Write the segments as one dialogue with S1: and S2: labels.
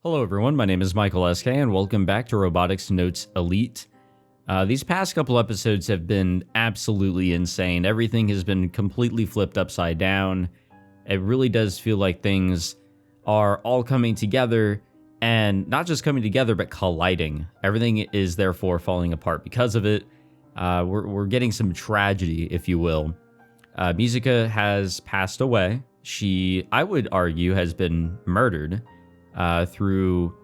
S1: Hello everyone, my name is Michael SK and welcome back to Robotics Notes Elite. These past couple episodes have been absolutely insane. Everything has been completely flipped upside down. It really does feel like things are all coming together, and not just coming together, but colliding. Everything is therefore falling apart because of it. We're getting some tragedy, if you will. Mizuka has passed away. She, I would argue, has been murdered. Through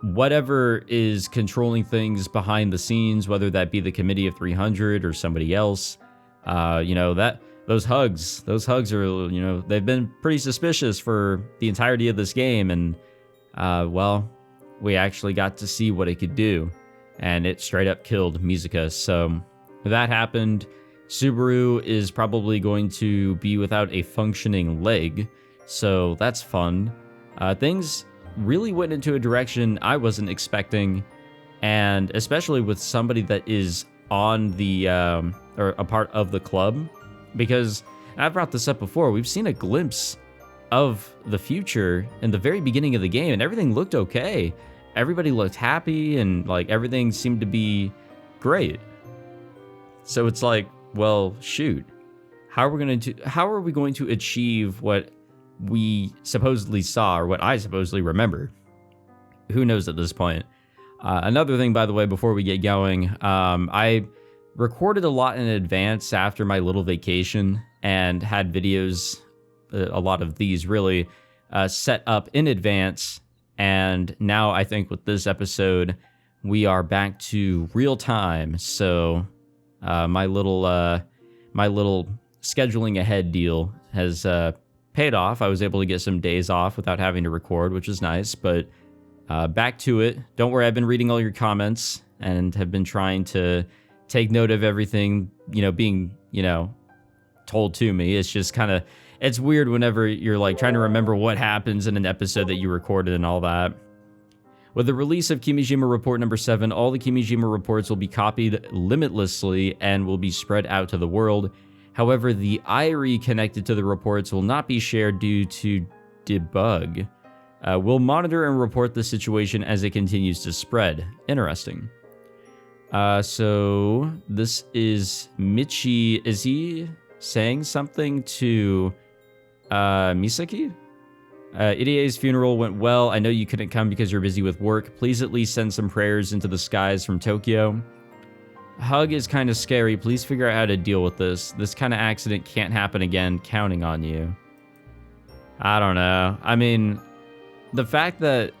S1: whatever is controlling things behind the scenes, whether that be the Committee of 300 or somebody else. Those hugs are, they've been pretty suspicious for the entirety of this game, and we actually got to see what it could do, and it straight up killed Mizuka. So that happened. Subaru is probably going to be without a functioning leg, so that's fun. Things really went into a direction I wasn't expecting, and especially with somebody that is on the or a part of the club, because I've brought this up before. We've seen a glimpse of the future in the very beginning of the game, and everything looked okay. Everybody looked happy, and like everything seemed to be great. So it's like, well, shoot, how are we going to achieve what we supposedly saw, or what I supposedly remember? Who knows at this point? Another thing, by the way, before we get going, I recorded a lot in advance after my little vacation and had videos, a lot of these really, set up in advance. And now I think with this episode, we are back to real time. So my little scheduling ahead deal has paid off. I was able to get some days off without having to record, which is nice, but back to it. Don't worry, I've been reading all your comments and have been trying to take note of everything, being, told to me. It's just it's weird whenever you're like trying to remember what happens in an episode that you recorded and all that. With the release of Kimijima Report number 7, all the Kimijima reports will be copied limitlessly and will be spread out to the world. However, the IRE connected to the reports will not be shared due to debug. We'll monitor and report the situation as it continues to spread. Interesting. So this is Michi. Is he saying something to Misaki? Idie's funeral went well. I know you couldn't come because you're busy with work. Please at least send some prayers into the skies from Tokyo. Hug is kind of scary. Please figure out how to deal with this. This kind of accident can't happen again. Counting on you. I don't know. I mean, the fact that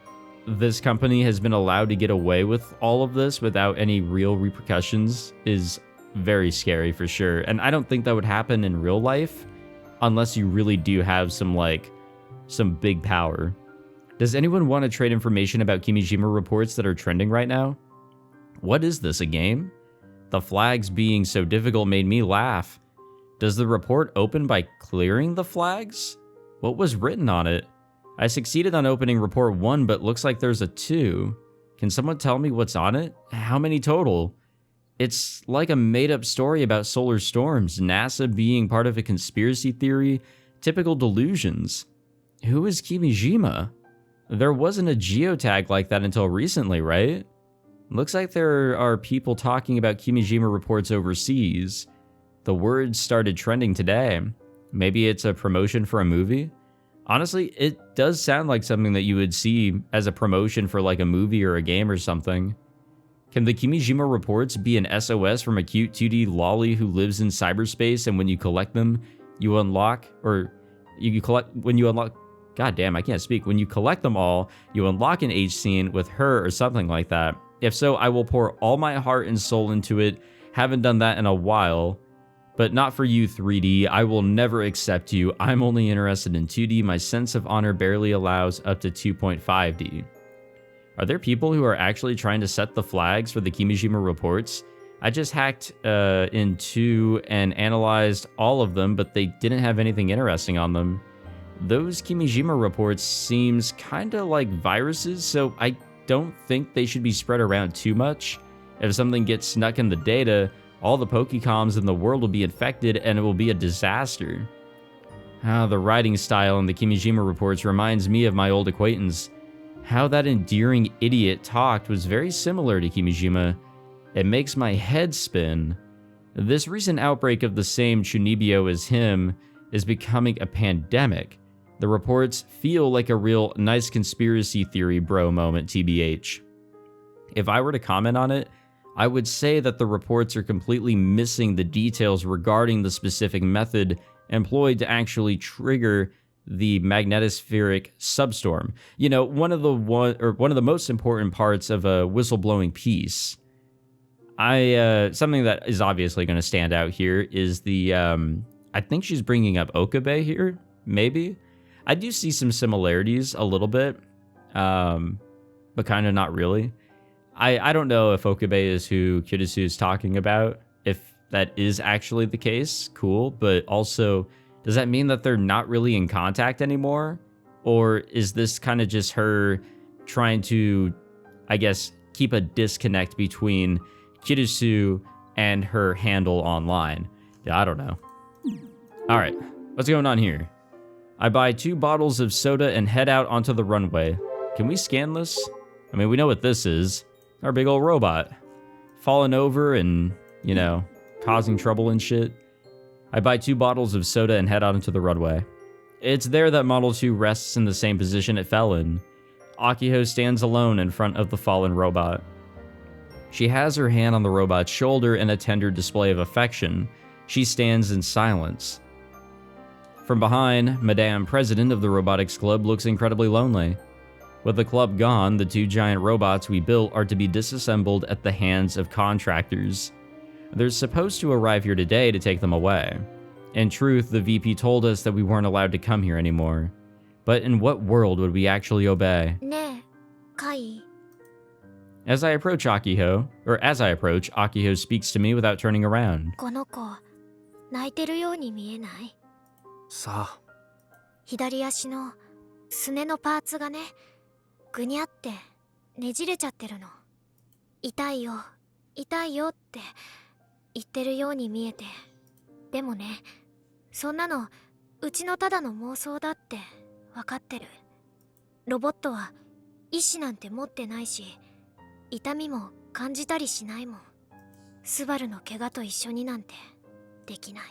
S1: this company has been allowed to get away with all of this without any real repercussions is very scary for sure. And I don't think that would happen in real life unless you really do have some big power. Does anyone want to trade information about Kimijima reports that are trending right now? What is this, a game? The flags being so difficult made me laugh. Does the report open by clearing the flags? What was written on it? I succeeded on opening report 1, but looks like there's a 2. Can someone tell me what's on it? How many total? It's like a made-up story about solar storms, NASA being part of a conspiracy theory, typical delusions. Who is Kimijima? There wasn't a geotag like that until recently, right? Looks like there are people talking about Kimijima reports overseas. The words started trending today. Maybe it's a promotion for a movie? Honestly, it does sound like something that you would see as a promotion for like a movie or a game or something. Can the Kimijima reports be an SOS from a cute 2D lolly who lives in cyberspace, and when you collect them, you unlock, or you collect, when you unlock, god damn, I can't speak. When you collect them all, you unlock an H scene with her or something like that. If so, I will pour all my heart and soul into it. Haven't done that in a while. But not for you, 3D. I will never accept you. I'm only interested in 2D. My sense of honor barely allows up to 2.5D. Are there people who are actually trying to set the flags for the Kimijima reports? I just hacked into and analyzed all of them, but they didn't have anything interesting on them. Those Kimijima reports seems kinda like viruses, so I don't think they should be spread around too much. If something gets snuck in the data, all the Pokecoms in the world will be infected and it will be a disaster. The writing style in the Kimijima reports reminds me of my old acquaintance. How that endearing idiot talked was very similar to Kimijima. It makes my head spin. This recent outbreak of the same Chunibyo as him is becoming a pandemic. The reports feel like a real nice conspiracy theory bro moment, TBH. If I were to comment on it, I would say that the reports are completely missing the details regarding the specific method employed to actually trigger the magnetospheric substorm. You know, one of the most important parts of a whistleblowing piece. Something that is obviously going to stand out here is the I think she's bringing up Okabe here, maybe. I do see some similarities a little bit, but kind of not really. I don't know if Okabe is who Kirisu is talking about. If that is actually the case, cool. But also, does that mean that they're not really in contact anymore? Or is this kind of just her trying to, I guess, keep a disconnect between Kirisu and her handle online? Yeah, I don't know. All right, what's going on here? I buy 2 bottles of soda and head out onto the runway. Can we scan this? I mean, we know what this is. Our big old robot. Falling over and, you know, causing trouble and shit. I buy 2 bottles of soda and head out into the runway. It's there that Model 2 rests in the same position it fell in. Akiho stands alone in front of the fallen robot. She has her hand on the robot's shoulder in a tender display of affection. She stands in silence. From behind, Madame President of the Robotics Club looks incredibly lonely. With the club gone, the 2 giant robots we built are to be disassembled at the hands of contractors. They're supposed to arrive here today to take them away. In truth, the VP told us that we weren't allowed to come here anymore. But in what world would we actually obey? As I approach, Akiho speaks to me without turning around.
S2: この子、泣いてるように見えない？
S3: さあ。
S2: 左足のすねのパーツがね、ぐにゃってねじれちゃってるの。痛いよ、痛いよって言ってるように見えて。でもね、そんなのうちのただの妄想だってわかってる。ロボットは意志なんて持ってないし、痛みも感じたりしないもん。スバルの怪我と一緒になんてできない。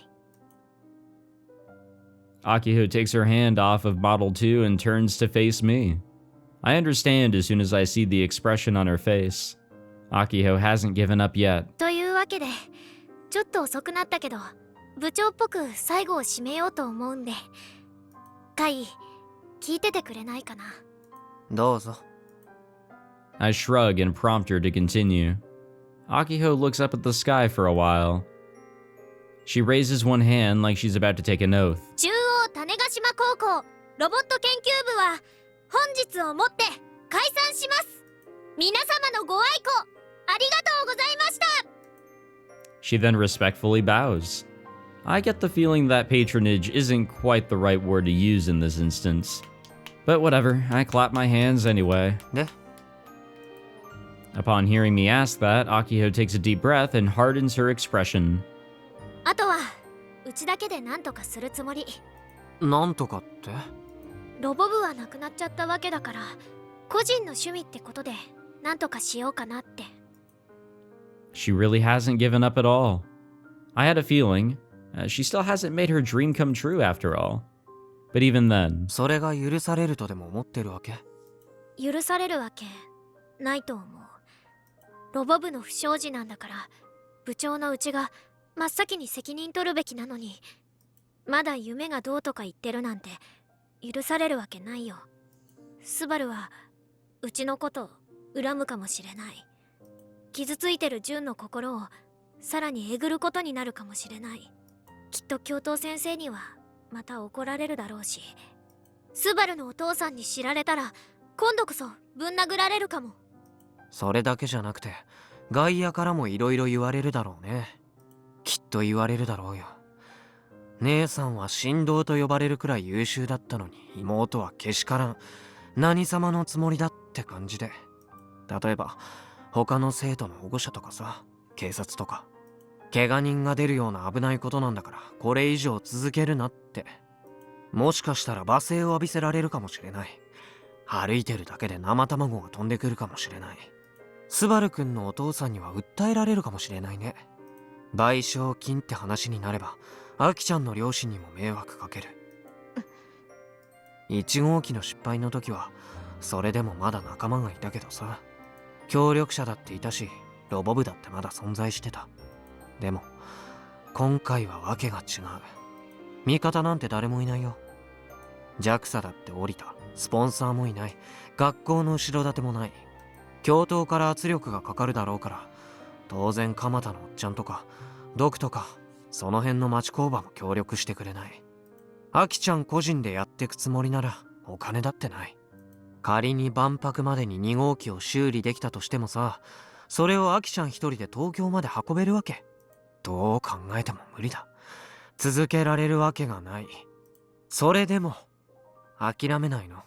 S1: Akiho takes her hand off of Model 2 and turns to face me. I understand as soon as I see the expression on her face. Akiho hasn't given up yet.
S2: というわけで、ちょっと遅くなったけど、部長っぽく最後を締めようと思うんで、カイ、聞いててくれないかな。
S3: どうぞ。
S1: I shrug and prompt her to continue. Akiho looks up at the sky for a while. She raises one hand like she's about to take an oath.
S2: 中央種子島高校ロボット研究部は本日をもって解散します。皆様のご愛顧ありがとうございました。
S1: She then respectfully bows. I get the feeling that patronage isn't quite the right word to use in this instance. But whatever, I clap my hands anyway.
S3: で、
S1: Upon hearing me ask that, Akiho takes a deep breath and hardens her expression.
S2: あとはうちだけで何とかするつもり。
S3: なんとかって？
S2: ロボ部はなくなっちゃったわけだから、個人の趣味ってことで何とかしようかなって。
S1: She really hasn't given up at all. I had a feeling. She still hasn't made her dream come true after all. But even then,
S3: それが許されるとでも思ってるわけ？
S2: 許されるわけないと思う。ロボ部の不祥事なんだから、部長のうちが真っ先に責任取るべきなのに、まだ夢がどうとか言ってるなんて許されるわけないよ。スバルはうちのこと恨むかもしれない。傷ついてる純の心をさらにえぐることになるかもしれない。きっと教頭先生にはまた怒られるだろうし、スバルのお父さんに知られたら今度こそぶん殴られるかも。
S3: それだけじゃなくて、外野からもいろいろ言われるだろうね。きっと言われるだろうよ。姉さんは神童と呼ばれるくらい優秀だったのに、妹はけしからん何様のつもりだって感じで。例えば他の生徒の保護者とかさ、警察とか、怪我人が出るような危ないことなんだから、これ以上続けるなって。もしかしたら罵声を浴びせられるかもしれない。歩いてるだけで生卵が飛んでくるかもしれない。スバルくんのお父さんには訴えられるかもしれないね。賠償金って話になればアキちゃんの両親にも迷惑かける。1号機の失敗の時はそれでもまだ仲間がいたけどさ、協力者だっていたし、ロボ部だってまだ存在してた。でも今回はわけが違う。味方なんて誰もいないよ。JAXA だって降りた。スポンサーもいない。学校の後ろ盾もない。教頭から圧力がかかるだろうから、当然蒲田のおっちゃんとかドクとかその辺の町工場も協力してくれない。アキちゃん個人でやってくつもりならお金だってない。仮に万博までに2号機を修理できたとしてもさ、それをアキちゃん一人で東京まで運べるわけ？どう考えても無理だ。続けられるわけがない。それでも諦めないの。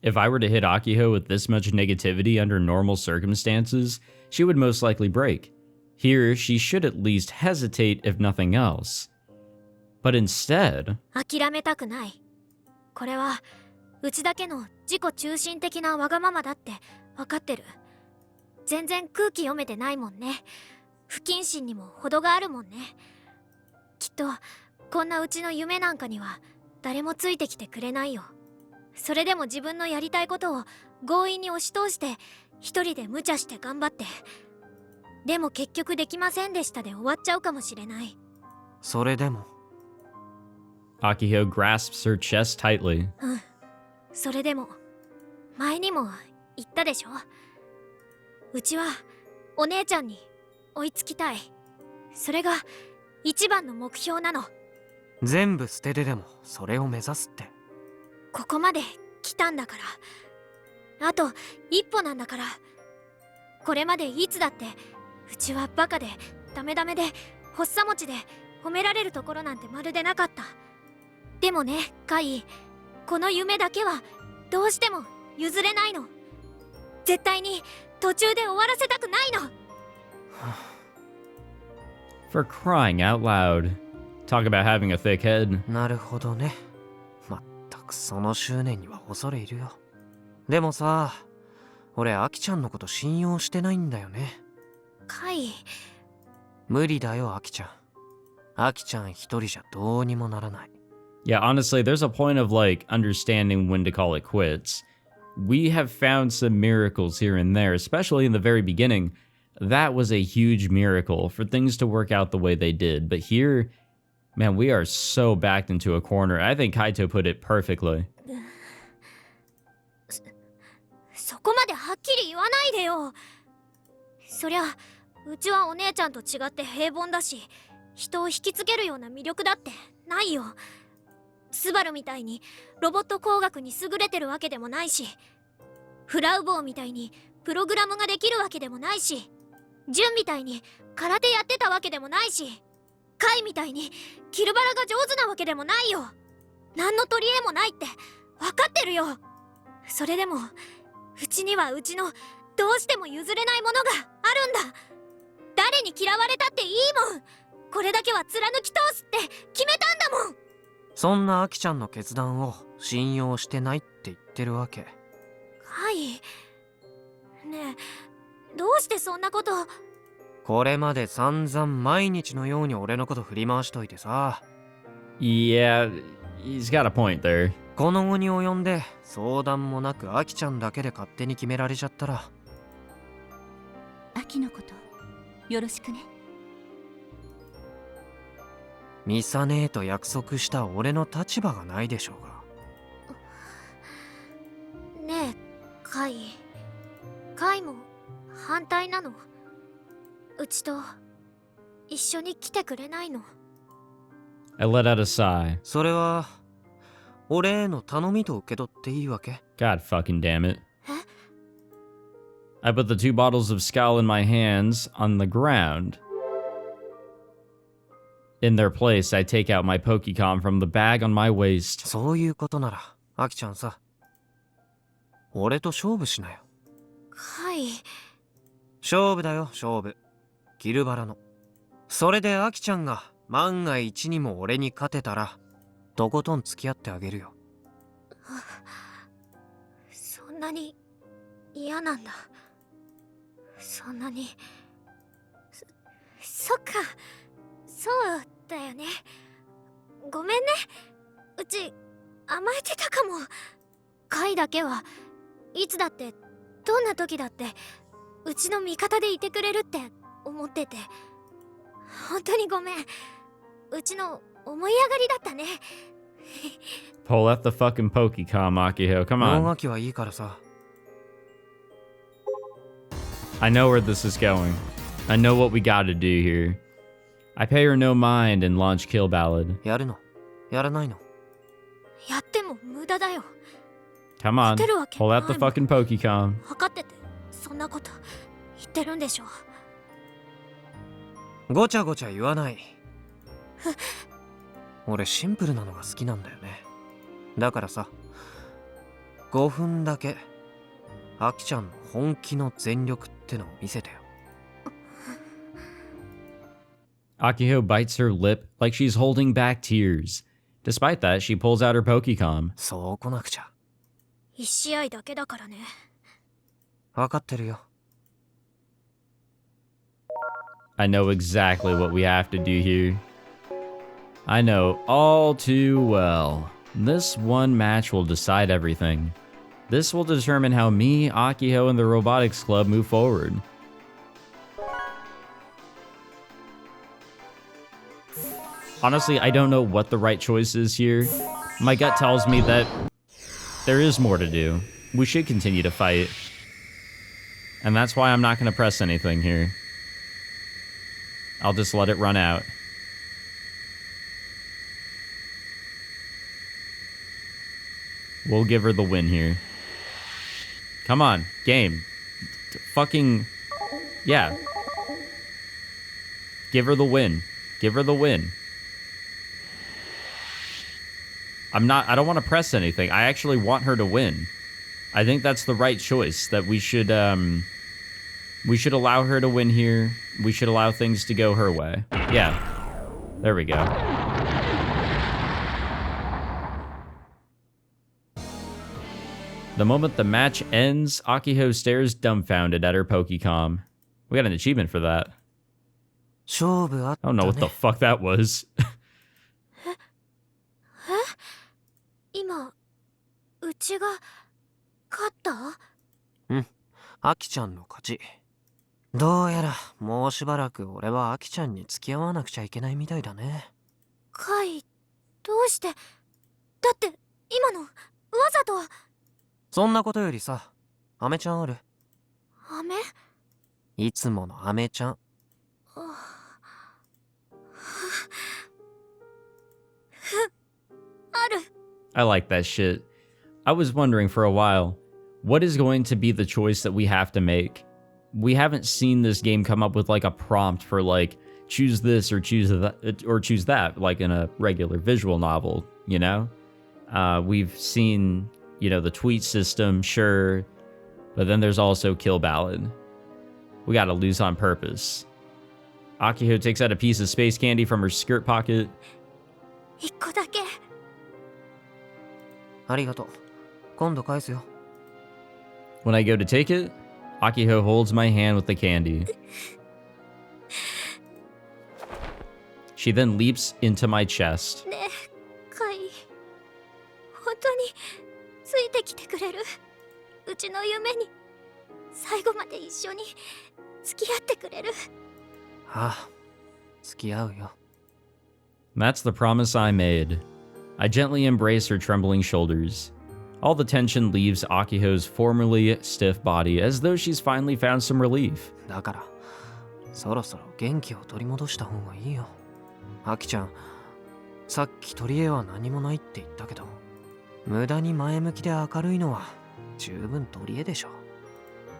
S1: If I were to hit Akiho with this much negativity under normal circumstances, she would most likely break. Here, she should at least hesitate if nothing else. But instead...
S2: 諦めたくない。これはうちだけの自己中心的なわがままだって分かってる。全然空気読めてないもんね。不謹慎にも程があるもんね。きっとこんなうちの夢なんかには誰もついてきてくれないよ。それでも自分のやりたいことを強引に押し通して一人で無茶して頑張って、でも結局できませんでしたで終わっちゃうかもしれない。
S3: それでも
S1: Akiho grasps her chest tightly.
S2: うん、それでも前にも言ったでしょ。うちはお姉ちゃんに追いつきたい。それが一番の目標なの。
S3: 全部捨ててでもそれを目指すって。
S2: ここまで来たんだから、あと一歩なんだから。これまでいつだってうちはバカでダメダメで発作持ちで褒められるところなんてまるでなかった。でもねカイ、この夢だけはどうしても譲れないの。絶対に途中で終わらせたくないの。
S1: For crying out loud. Talk about having a thick head.
S3: なるほどね。まったくその執念には恐れいるよ。でもさ、俺アキちゃんのこと信用してないんだよね。
S2: カイ、
S3: 無理だよアキちゃん。アキちゃん一人じゃどうにもならない。
S1: Yeah, honestly, there's a point of like understanding when to call it quits. We have found some miracles here and there, especially in the very beginning. That was a huge miracle for things to work out the way they did. But here, man, we are so backed into a corner. I think Kaito put it perfectly.
S2: そこまではっきり言わないでよ。そりゃうちはお姉ちゃんと違って平凡だし、人を引きつけるような魅力だってないよ。スバルみたいにロボット工学に優れてるわけでもないし、フラウボーみたいにプログラムができるわけでもないし、ジュンみたいに空手やってたわけでもないし、カイみたいにキルバラが上手なわけでもないよ。何の取り柄もないって分かってるよ。それでもうちにはうちのどうしても譲れないものがあるんだ。誰に嫌われたっていいもん。これだけは貫き通すって決めたんだもん。
S3: そんなアキちゃんの決断を信用してないって言ってるわけ。
S2: はい。ねえ、どうしてそんなこと。
S3: これまで散々毎日のように俺のこと振り回しといてさ。
S1: Yeah, he's got a point there.
S3: この後に及んで相談もなくアキちゃんだけで勝手に決められちゃったら。
S4: アキのことよろしくね。
S3: ミサ姉と約束した俺の立場がないでしょうが。
S2: ねえカイ、カイも反対なの？うちと一緒に来てくれないの？
S1: I let out a sigh.
S3: それは俺への頼みと受け取っていいわけ？
S1: God fucking damn it. I put the 2 bottles of Skal in my hands on the ground. In their place, I take out my Pokecom from the bag on my waist.
S3: そういうことならアキちゃんさ、俺と勝負しなよ。
S2: はい。
S3: 勝負だよ勝負。キルバラの。それでアキちゃんが万が一にも俺に勝てたらとことん付き合ってあげるよ。
S2: んなに嫌なんだ。そんなに。そっか、そうだよね。ごめんね。うち甘えてたかも。カイだけはいつだってどんな時だってうちの味方でいてくれるって思ってて、本当にごめん。うちの思い上がりだったね。
S1: Pull out the fucking Pokecom, Akiho. Come
S3: 脳
S1: on.
S3: 書きはいいからさ。
S1: I know where this is going. I know what we gotta do here. I pay her no mind and launch Kill Ballad.
S3: やるの？やらないの？
S2: やっても無駄だよ。
S1: Come on.
S2: 勝てるわけ
S1: Pull
S2: ない
S1: out the
S2: もん。
S1: fucking Pokecom.
S2: 分かっててそんなこと言ってるんでしょ。
S3: ごちゃごちゃ言わない。俺シンプルなのが好きなんだよね。だからさ、5分だけアキちゃんの本気の全力ってのを見せてよ。
S1: Akiho bites her lip like she's holding back tears. Despite that, she pulls out her Pokecom.
S3: そう来なくちゃ。
S2: 1試合だけだからね。
S3: 分かってるよ。
S1: I know exactly what we have to do here. I know all too well. This one match will decide everything. This will determine how me, Akiho, and the Robotics Club move forward. Honestly, I don't know what the right choice is here. My gut tells me that there is more to do. We should continue to fight. And that's why I'm not going to press anything here. I'll just let it run out. We'll give her the win here. Come on, game. Fucking... Yeah. Give her the win. Give her the win. I don't want to press anything. I actually want her to win. I think that's the right choice, that we should allow her to win here. We should allow things to go her way. Yeah. There we go. The moment the match ends, Akiho stares dumbfounded at her Pokecom. We got an achievement for that.
S3: 勝負あった
S1: I don't know what the
S3: ね。
S1: fuck that was.
S2: 今うちが勝った？
S3: アキちゃんの勝ち。どうやらもうしばらく俺はアキちゃんに付き合わなくちゃいけないみたいだね。
S2: カイ、どうして？だって今のわざと。
S3: そんなことよりさ、アメちゃんある？
S2: 飴？
S3: いつものアメちゃん。
S2: ある。
S1: I like that shit. I was wondering for a while, what is going to be the choice that we have to make? We haven't seen this game come up with like a prompt for like, choose this or choose that, like in a regular visual novel, you know? We've seen, you know, the tweet system, sure, but then there's also Kill Ballad. We gotta lose on purpose. Akiho takes out a piece of space candy from her skirt pocket.
S2: 1個だけ。
S3: ありがとう。今度返すよ。
S1: When I go to take it, Akiho holds my hand with the candy. She then leaps into my chest.
S2: ねえ、カイ。本当についてきてくれる？うちの夢に最後まで一緒に付き合ってくれる？
S3: ああ、付き合うよ。
S1: That's the promise I made. I gently embrace her trembling shoulders. All the tension leaves Akiho's formerly stiff body as though she's finally found some relief.
S3: だから、そろそろ元気を取り戻した方がいいよ。アキちゃん、さっき取り柄は何もないって言ったけど、無駄に前向きで明るいのは十分取り柄でしょ。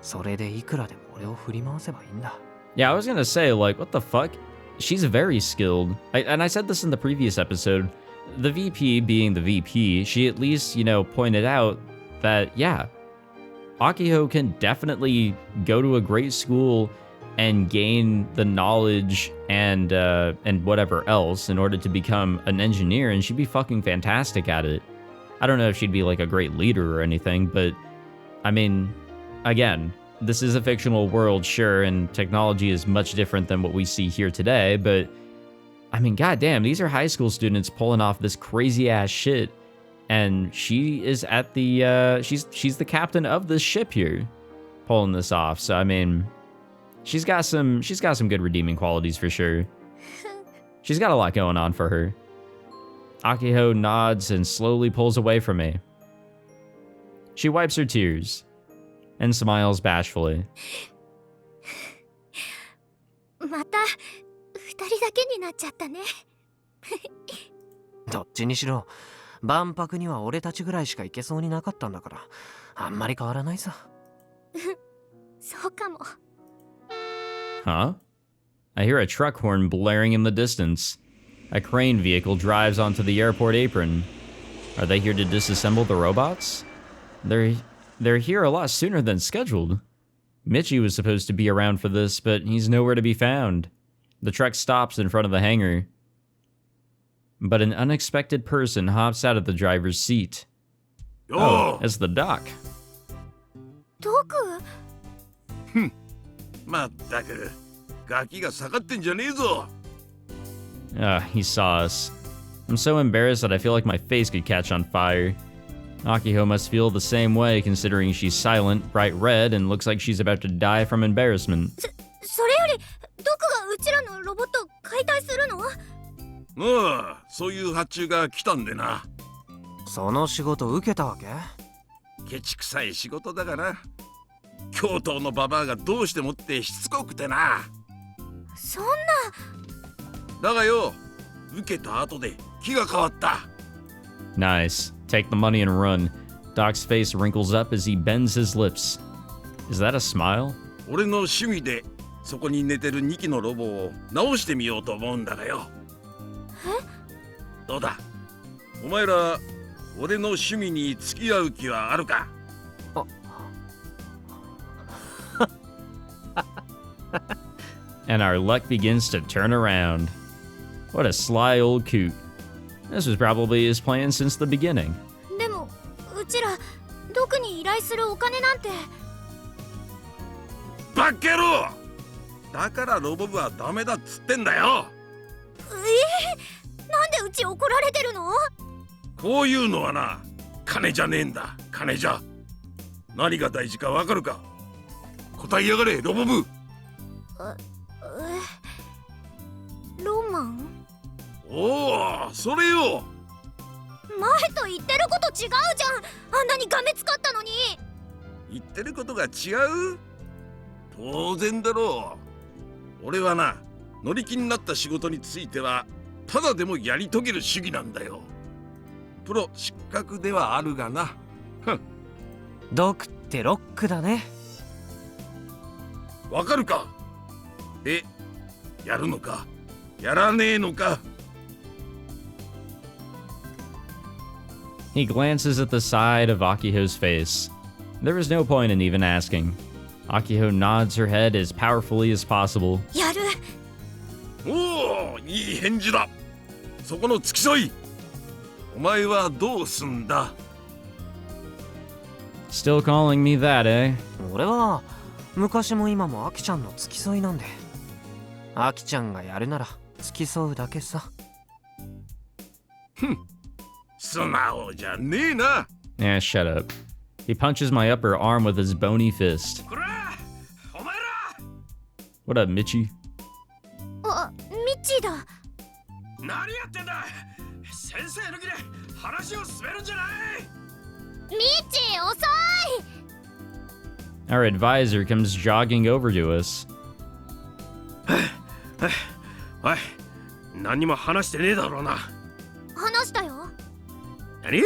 S3: それでいくらでも俺を振り回せばいいんだ。
S1: Yeah, I was gonna say, like, what the fuck? She's very skilled. And I said this in the previous episode. The VP being the VP, she at least, you know, pointed out that, yeah, Akiho can definitely go to a great school and gain the knowledge and whatever else in order to become an engineer, and she'd be fucking fantastic at it. I don't know if she'd be like a great leader or anything, but I mean, again, this is a fictional world, sure, and technology is much different than what we see here today, but I mean, goddamn, these are high school students pulling off this crazy ass shit, and she is at the she's the captain of this ship here, pulling this off. So I mean, she's got some good redeeming qualities for sure. She's got a lot going on for her. Akiho nods and slowly pulls away from me. She wipes her tears and smiles bashfully.
S2: また二人だけになっちゃったね。
S3: どっちにしろ万博には俺たちぐらいしか行けそうになかったんだから、あんまり変わらないさ。
S2: そうかも。
S1: Huh? I hear a truck horn blaring in the distance. A crane vehicle drives onto the airport apron. Are they here to disassemble the robots? They're here a lot sooner than scheduled. Michi was supposed to be around for this, but he's nowhere to be found. The truck stops in front of the hangar. But an unexpected person hops out of the driver's seat. Oh, it's the doc.
S2: ドク？
S5: まったく、ガキが下がってんじゃねえぞ。
S1: He saw us. I'm so embarrassed that I feel like my face could catch on fire. Akiho must feel the same way, considering she's silent, bright red, and looks like she's about to die from embarrassment.
S2: それよりドクがうちらのロボット解体するの？
S5: ああ、そういう発注が来たんでな。
S3: その仕事受けたわけ？
S5: ケチくさい仕事だがな。京都のババアがどうしてもってしつこくてな。
S2: そんな。
S5: だがよ、受けた後で気が変わった。
S1: Nice. Take the money and run. Doc's face wrinkles up as he bends his lips. Is that a smile?
S5: 俺の趣味でそこに寝てる2機のロボを直してみようと思うんだがよ。どうだ、お前ら俺の趣味に付き合う気はあるか？
S1: And our luck begins to turn around. What a sly old coot. This was probably his plan since the beginning.
S2: でもうちらドクに依頼するお金なんて。
S5: バッケロ！だからロボ部はダメだっつってんだよ。
S2: なんでうち怒られてるの？
S5: こういうのはな、金じゃねえんだ、金じゃ。何が大事かわかるか？答えやがれ、ロボ部。
S2: ロマン？
S5: おお、それよ。
S2: 前と言ってること違うじゃん。あんなにがめつかったのに。
S5: 言ってることが違う？当然だろう。俺はな、乗り気になった仕事についてはただでもやり遂げる主義なんだよ。プロ失格ではあるがな。
S3: ドクってロックだね。
S5: わかるか？やるのかやらねえのか。
S1: He glances at the side of Akiho's face. There is no point in even asking. Akiho nods her head as powerfully as possible.
S2: やる。
S5: おお、いい返事だ。そこの付き添い。お前はどうすんだ？
S1: Still calling me that, eh?
S3: 俺は昔も今もアキちゃんの付き添いなんで。アキちゃんがやるなら付き添うだけさ。
S5: 素直じゃねえな。
S1: Yeah, shut up. He punches my upper arm with his bony fist.
S5: こら、お前ら。
S1: What up, Michi?
S2: あ、ミッチーだ。
S5: 何やってんだ。先生抜きで話を進めるんじゃない。
S2: ミッチー、遅い。
S1: Our advisor comes jogging over to us.
S5: おい、何にも話してねえだろうな。
S2: 話したよ。
S5: 何？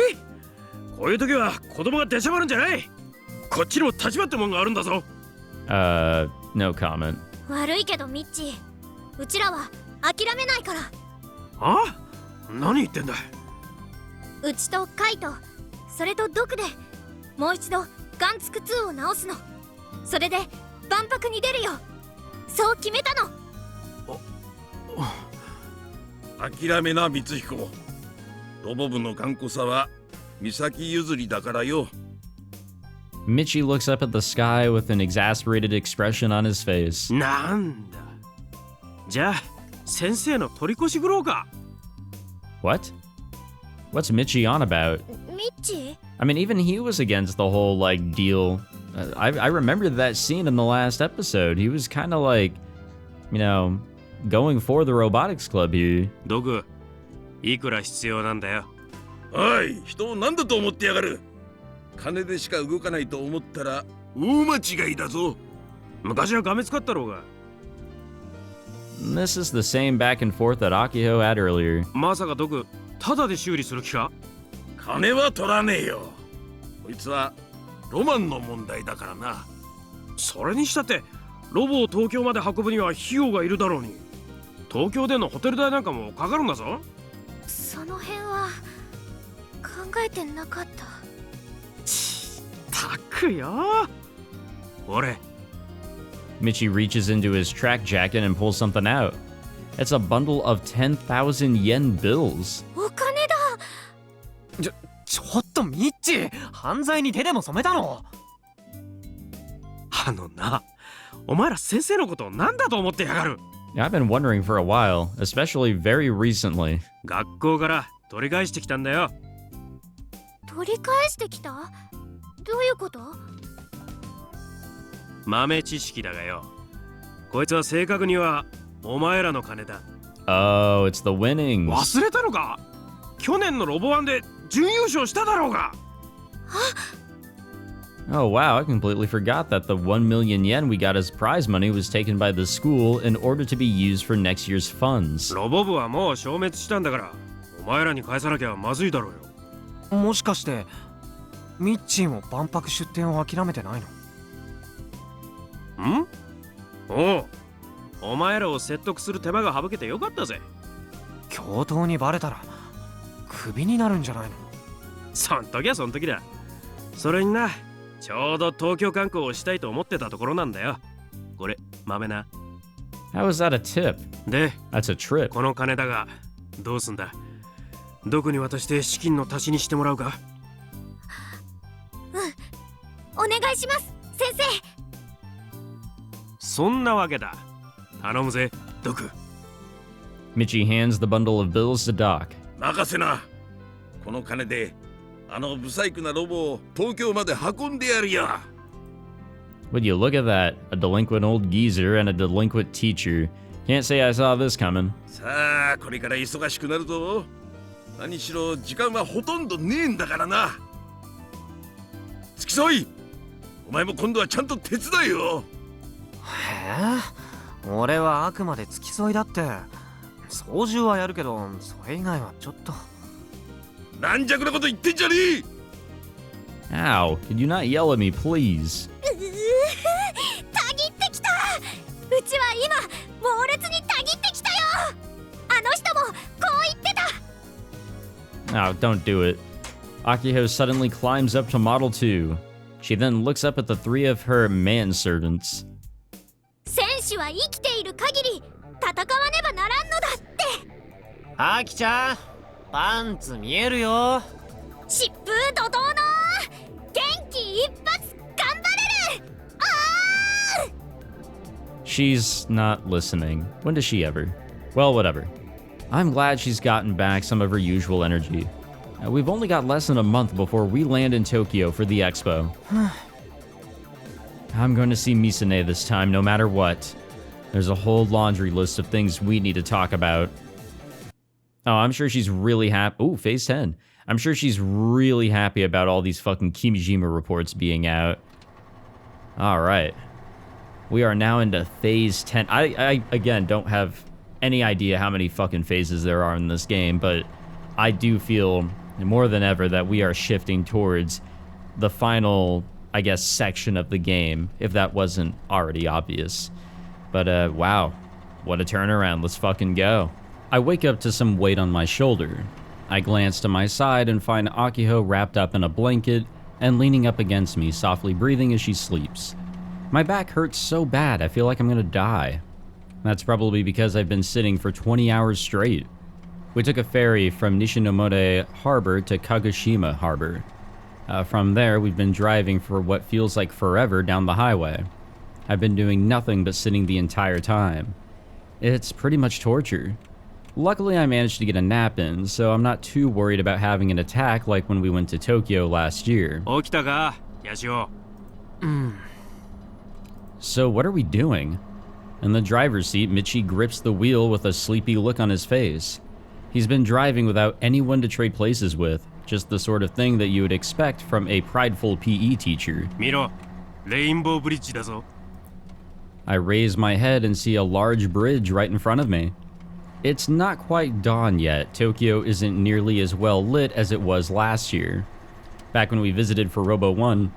S5: こういう時は子供が出しゃばるんじゃない。こっちにも立場ってもんがあるんだぞ。
S1: No comment.
S2: 悪いけどミッチー、うちらは諦めないから。
S5: あ？何言ってんだ。
S2: うちとカイト、それとドクでもう一度ガンツク2を直すの。それで万博に出るよ。そう決めたの。
S5: 諦めな、光彦。ロボ部の頑固さは美咲譲りだからよ。
S1: Michi looks up at the sky with an exasperated expression on his face.
S6: なんだ。じゃあ、先生の取り越し苦労か。
S1: What? What's Michi on about?
S2: ミッチ
S1: I mean, even he was against the whole, like, deal. I remember that scene in the last episode. He was kind of like, you know, going for the Robotics Club here.
S6: ドク、いくら必要なんだよ。
S5: おい、人を何だと思ってやがる。金でしか動かないと思ったら大間違いだぞ。
S6: 昔はがめつかったろうが。
S1: This is the same back and forth that Akiho had earlier.
S6: まさかドク、ただで修理する気か。
S5: 金は取らねえよ。こいつはロマンの問題だからな。
S6: それにしたってロボを東京まで運ぶには費用がいるだろうに。東京でのホテル代なんかもかかるんだぞ。
S2: その辺は考えてなかった。
S6: たくよ。俺。
S1: Michi reaches into his track jacket and pulls something out. It's a bundle of 10,000 yen bills.
S2: お金だ。
S3: ちょっとミッチ、犯罪に手でも染めたの？
S6: あのな、お前ら先生のことを何だと思ってやがる。
S1: Yeah, I've been wondering for a while, especially very recently.
S6: 学校から取り返してきたんだよ。
S2: 取り返してきた？どういうこと？
S6: 豆知識だがよ。こいつは正確にはお前らの金だ。
S1: Oh, it's the winnings.
S6: 忘れたのか？去年のロボワンで準優勝しただろうが。
S1: Oh wow, I completely forgot that the 1 million yen we got as prize money was taken by the school in order to be used for next year's funds.
S6: ロボ部はもう消滅したんだから、お前らに返さなきゃまずいだろうよ。
S3: もしかしてミッチーも万博出店を諦めてないの？
S6: ん？おう、お前らを説得する手間が省けてよかったぜ。
S3: 教頭にバレたらクビになるんじゃないの？
S6: そん時はそん時だ。それにな、ちょうど東京観光をしたいと思ってたところなんだよ。これ、豆な。
S1: How is that a tip?
S6: で、
S1: That's a trip.
S6: この金だが、どうすんだ？どこに渡して資金の足しにしてもらうか？
S2: お願いします、先生。
S6: そんなわけだ。頼むぜ、ドク。
S1: Michi hands the bundle of bills to Doc.
S5: 任せな。この金であのブサイクなロボを東京まで運んでやるよ。
S1: Would you look at that? A delinquent old geezer and a delinquent teacher. Can't say I saw this coming.
S5: さあ、これから忙しくなるぞ。何しろ時間はほとんどねえんだからな。付き添い、お前も今度はちゃんと手伝えよ。
S3: へえ、俺はあくまで付き添いだって。操縦はやるけど、それ以外はちょっと。
S5: 軟弱なこと言ってんじゃねえ。
S1: Ow, could you not yell at me, please?
S2: たぎってきた。うちは今猛烈にたぎってきたよ。あの人もこう言ってた。
S1: Oh, don't do it. Akiho suddenly climbs up to Model 2. She then looks up at the three of her manservants.
S2: 選手は生きている限り戦わねばならんのだって。
S3: あきちゃん、パンツ見えるよ。
S2: 疾風怒涛の元気一発頑張れる。ああ。
S1: She's not listening. When does she ever? Well, whatever. I'm glad she's gotten back some of her usual energy. We've only got less than a month before we land in Tokyo for the expo. I'm going to see Misane this time, no matter what. There's a whole laundry list of things we need to talk about. Oh, I'm sure she's really happy. Ooh, phase 10. I'm sure she's really happy about all these fucking Kimijima reports being out. All right. We are now into phase 10. I again, don't have any idea how many fucking phases there are in this game, but I do feel more than ever that we are shifting towards the final, I guess, section of the game, if that wasn't already obvious. But, wow. What a turnaround. Let's fucking go. I wake up to some weight on my shoulder. I glance to my side and find Akiho wrapped up in a blanket and leaning up against me, softly breathing as she sleeps. My back hurts so bad, I feel like I'm gonna die. That's probably because I've been sitting for 20 hours straight. We took a ferry from Nishinomore Harbor to Kagoshima Harbor. From there, we've been driving for what feels like forever down the highway. I've been doing nothing but sitting the entire time. It's pretty much torture. Luckily, I managed to get a nap in, so I'm not too worried about having an attack like when we went to Tokyo last year.
S6: 起きたか、Yashio?
S1: So what are we doing? In the driver's seat, Michi grips the wheel with a sleepy look on his face. He's been driving without anyone to trade places with, just the sort of thing that you would expect from a prideful PE teacher.
S6: 見ろ、レインボーブリッジだぞ。
S1: I raise my head and see a large bridge right in front of me. It's not quite dawn yet. Tokyo isn't nearly as well lit as it was last year. Back when we visited for Robo 1,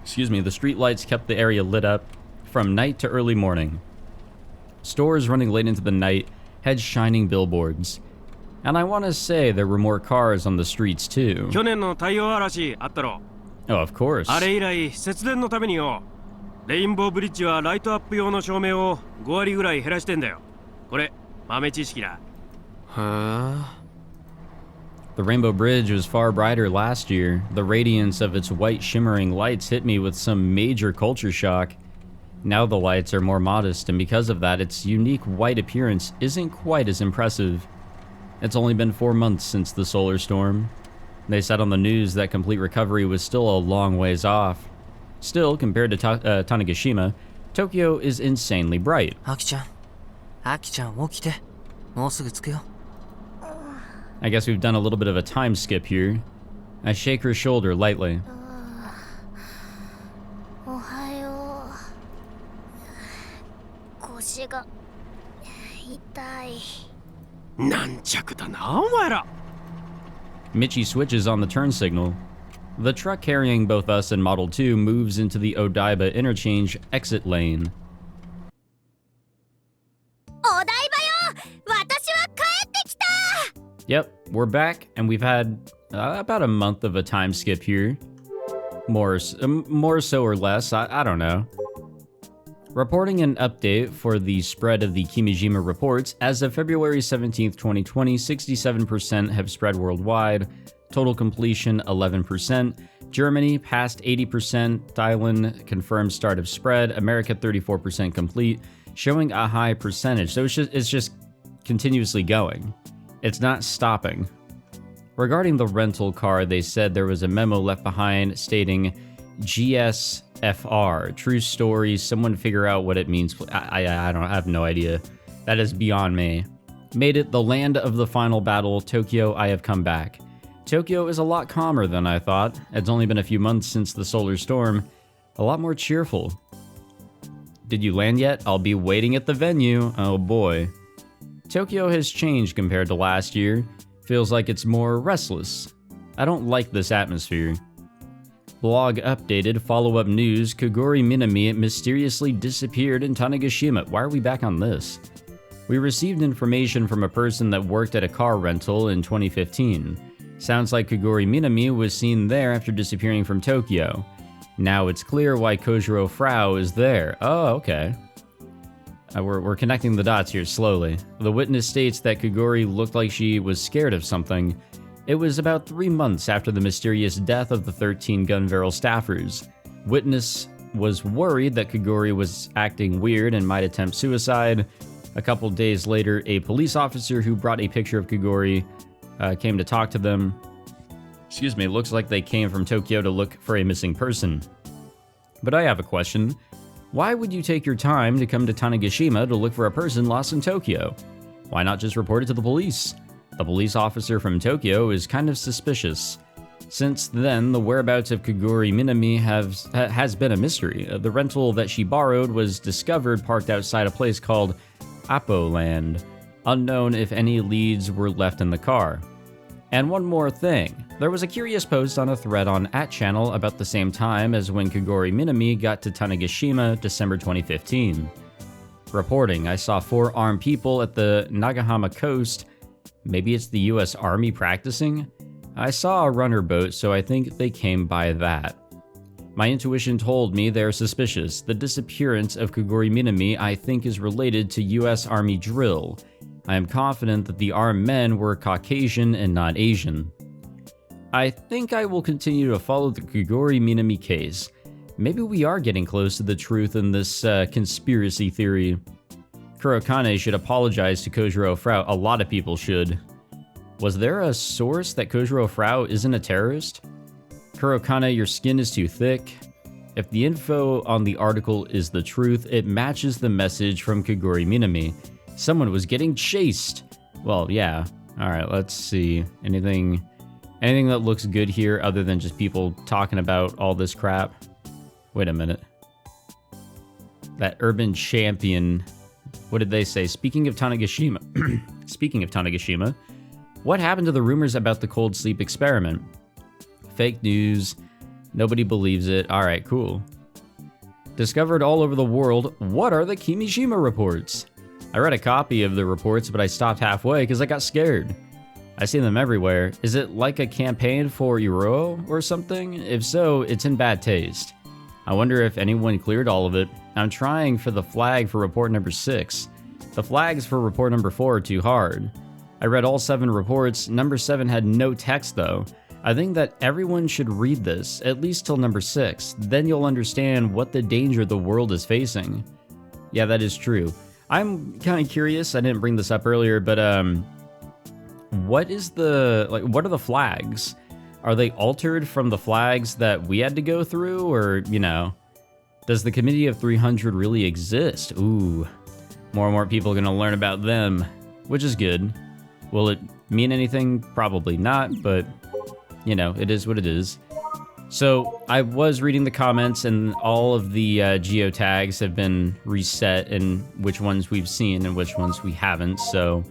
S1: the streetlights kept the area lit up from night to early morning. Stores running late into the night had shining billboards. And I want to say there were more cars on the streets too.
S6: 去年の太陽嵐あったろ。
S1: Oh, of course.
S6: あれ以来、節電のためによ。レインボーブリッジはライトアップ用の照明を5割ぐらい減らしてんだよ。これ、豆知識だ。
S3: へえ。
S1: The Rainbow Bridge was far brighter last year. The radiance of its white shimmering lights hit me with some major culture shock. Now the lights are more modest, and because of that, its unique white appearance isn't quite as impressive. It's only been 4 months since the solar storm. They said on the news that complete recovery was still a long ways off. Still, compared to Tanegashima, Tokyo is insanely bright.
S3: アキちゃん起きて。もうすぐ着くよ。
S1: I guess we've done a little bit of a time skip here. I shake her shoulder lightly.
S2: おはよう。腰が痛い。
S6: なんちゃくだな、お前ら。
S1: Michi switches on the turn signal. The truck carrying both us and Model 2 moves into the Odaiba interchange exit lane.
S2: お台場よ、私は帰ってきた。
S1: Yep, we're back, and we've had about a month of a time skip here. More so or less, I don't know. Reporting an update for the spread of the Kimijima Reports, as of February 17th, 2020, 67% have spread worldwide, total completion 11%, Germany past 80%, Thailand confirmed start of spread, America 34% complete, showing a high percentage, so it's just continuously going. It's not stopping. Regarding the rental car, they said there was a memo left behind stating GSFR, true story, someone figure out what it means. I have no idea. That is beyond me. Made it the land of the final battle, Tokyo, I have come back. Tokyo is a lot calmer than I thought. It's only been a few months since the solar storm. A lot more cheerful. Did you land yet? I'll be waiting at the venue. Oh boy. Tokyo has changed compared to last year. Feels like it's more restless. I don't like this atmosphere. Blog updated, follow-up news, Kogori Minami mysteriously disappeared in Tanegashima. Why are we back on this? We received information from a person that worked at a car rental in 2015. Sounds like Kogori Minami was seen there after disappearing from Tokyo. Now it's clear why Kojiro Frau is there. Oh, okay. We're connecting the dots here slowly. The witness states that Kogori looked like she was scared of something. It was about 3 months after the mysterious death of the 13 gun-barrel staffers. Witness was worried that Kogori was acting weird and might attempt suicide. A couple days later, a police officer who brought a picture of Kogori came to talk to them. Looks like they came from Tokyo to look for a missing person. But I have a question. Why would you take your time to come to Tanegashima to look for a person lost in Tokyo? Why not just report it to the police? The police officer from Tokyo is kind of suspicious. Since then, the whereabouts of Kogori Minami has been a mystery. The rental that she borrowed was discovered parked outside a place called Apoland. Unknown if any leads were left in the car. And one more thing. There was a curious post on a thread on @channel about the same time as when Kogori Minami got to Tanegashima, December 2015. Reporting, I saw 4 armed people at the Nagahama coast. Maybe it's the US Army practicing? I saw a runner boat, so I think they came by that. My intuition told me they're suspicious. The disappearance of Kogori Minami, I think, is related to US Army drill. I am confident that the armed men were Caucasian and not Asian. I think I will continue to follow the Kogori Minami case. Maybe we are getting close to the truth in this conspiracy theory. Kurokane should apologize to Kojiro Frau. A lot of people should. Was there a source that Kojiro Frau isn't a terrorist? Kurokane, your skin is too thick. If the info on the article is the truth, it matches the message from Kogori Minami. Someone was getting chased. Well, yeah. Alright, let's see. Anything that looks good here other than just people talking about all this crap? Wait a minute. That urban champion. What did they say? Speaking of Tanegashima. Speaking of Tanegashima. What happened to the rumors about the cold sleep experiment? Fake news. Nobody believes it. Alright, cool. Discovered all over the world. What are the Kimijima reports? I read a copy of the reports, but I stopped halfway because I got scared. I see them everywhere. Is it like a campaign for Iro or something? If so, it's in bad taste. I wonder if anyone cleared all of it. I'm trying for the flag for report number 6. The flags for report number 4 are too hard. I read all 7 reports. Number 7 had no text though. I think that everyone should read this, at least till number 6. Then you'll understand what the danger the world is facing. Yeah, that is true. I'm kind of curious. I didn't bring this up earlier, but what are the flags? Are they altered from the flags that we had to go through, or, you know, does the Committee of 300 really exist? Ooh, more and more people are going to learn about them, which is good. Will it mean anything? Probably not, but, you know, it is what it is. So, I was reading the comments, and all of the geotags have been reset, and which ones we've seen and which ones we haven't, so,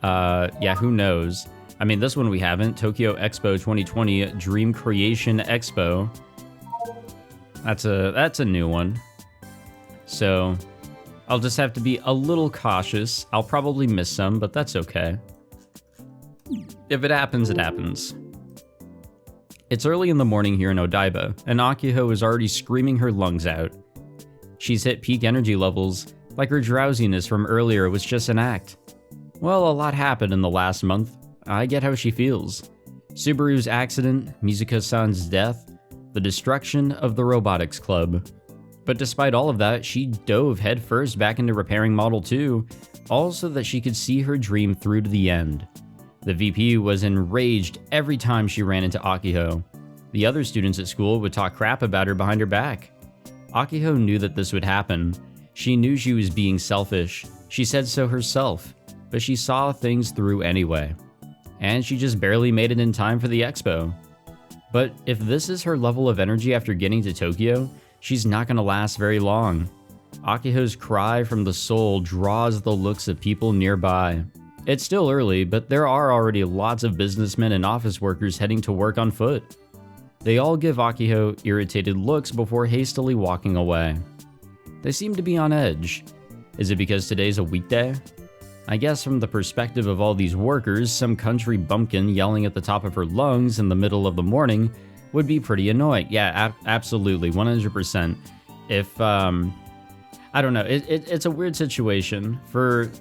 S1: yeah, who knows? I mean, this one we haven't. Tokyo Expo 2020 Dream Creation Expo. That's a new one. So, I'll just have to be a little cautious. I'll probably miss some, but that's okay. If it happens, it happens. It's early in the morning here in Odaiba, and Akiho is already screaming her lungs out. She's hit peak energy levels, like her drowsiness from earlier was just an act. Well, a lot happened in the last month. I get how she feels. Subaru's accident, Mizuka-san's death, the destruction of the Robotics Club. But despite all of that, she dove headfirst back into repairing Model 2, all so that she could see her dream through to the end. The VP was enraged every time she ran into Akiho. The other students at school would talk crap about her behind her back. Akiho knew that this would happen. She knew she was being selfish. She said so herself, but she saw things through anyway. And she just barely made it in time for the expo. But if this is her level of energy after getting to Tokyo, she's not going to last very long. Akiho's cry from the soul draws the looks of people nearby. It's still early, but there are already lots of businessmen and office workers heading to work on foot. They all give Akiho irritated looks before hastily walking away. They seem to be on edge. Is it because today's a weekday? I guess from the perspective of all these workers, some country bumpkin yelling at the top of her lungs in the middle of the morning would be pretty annoying. Yeah, absolutely, 100%. If, I don't know, it's a weird situation. For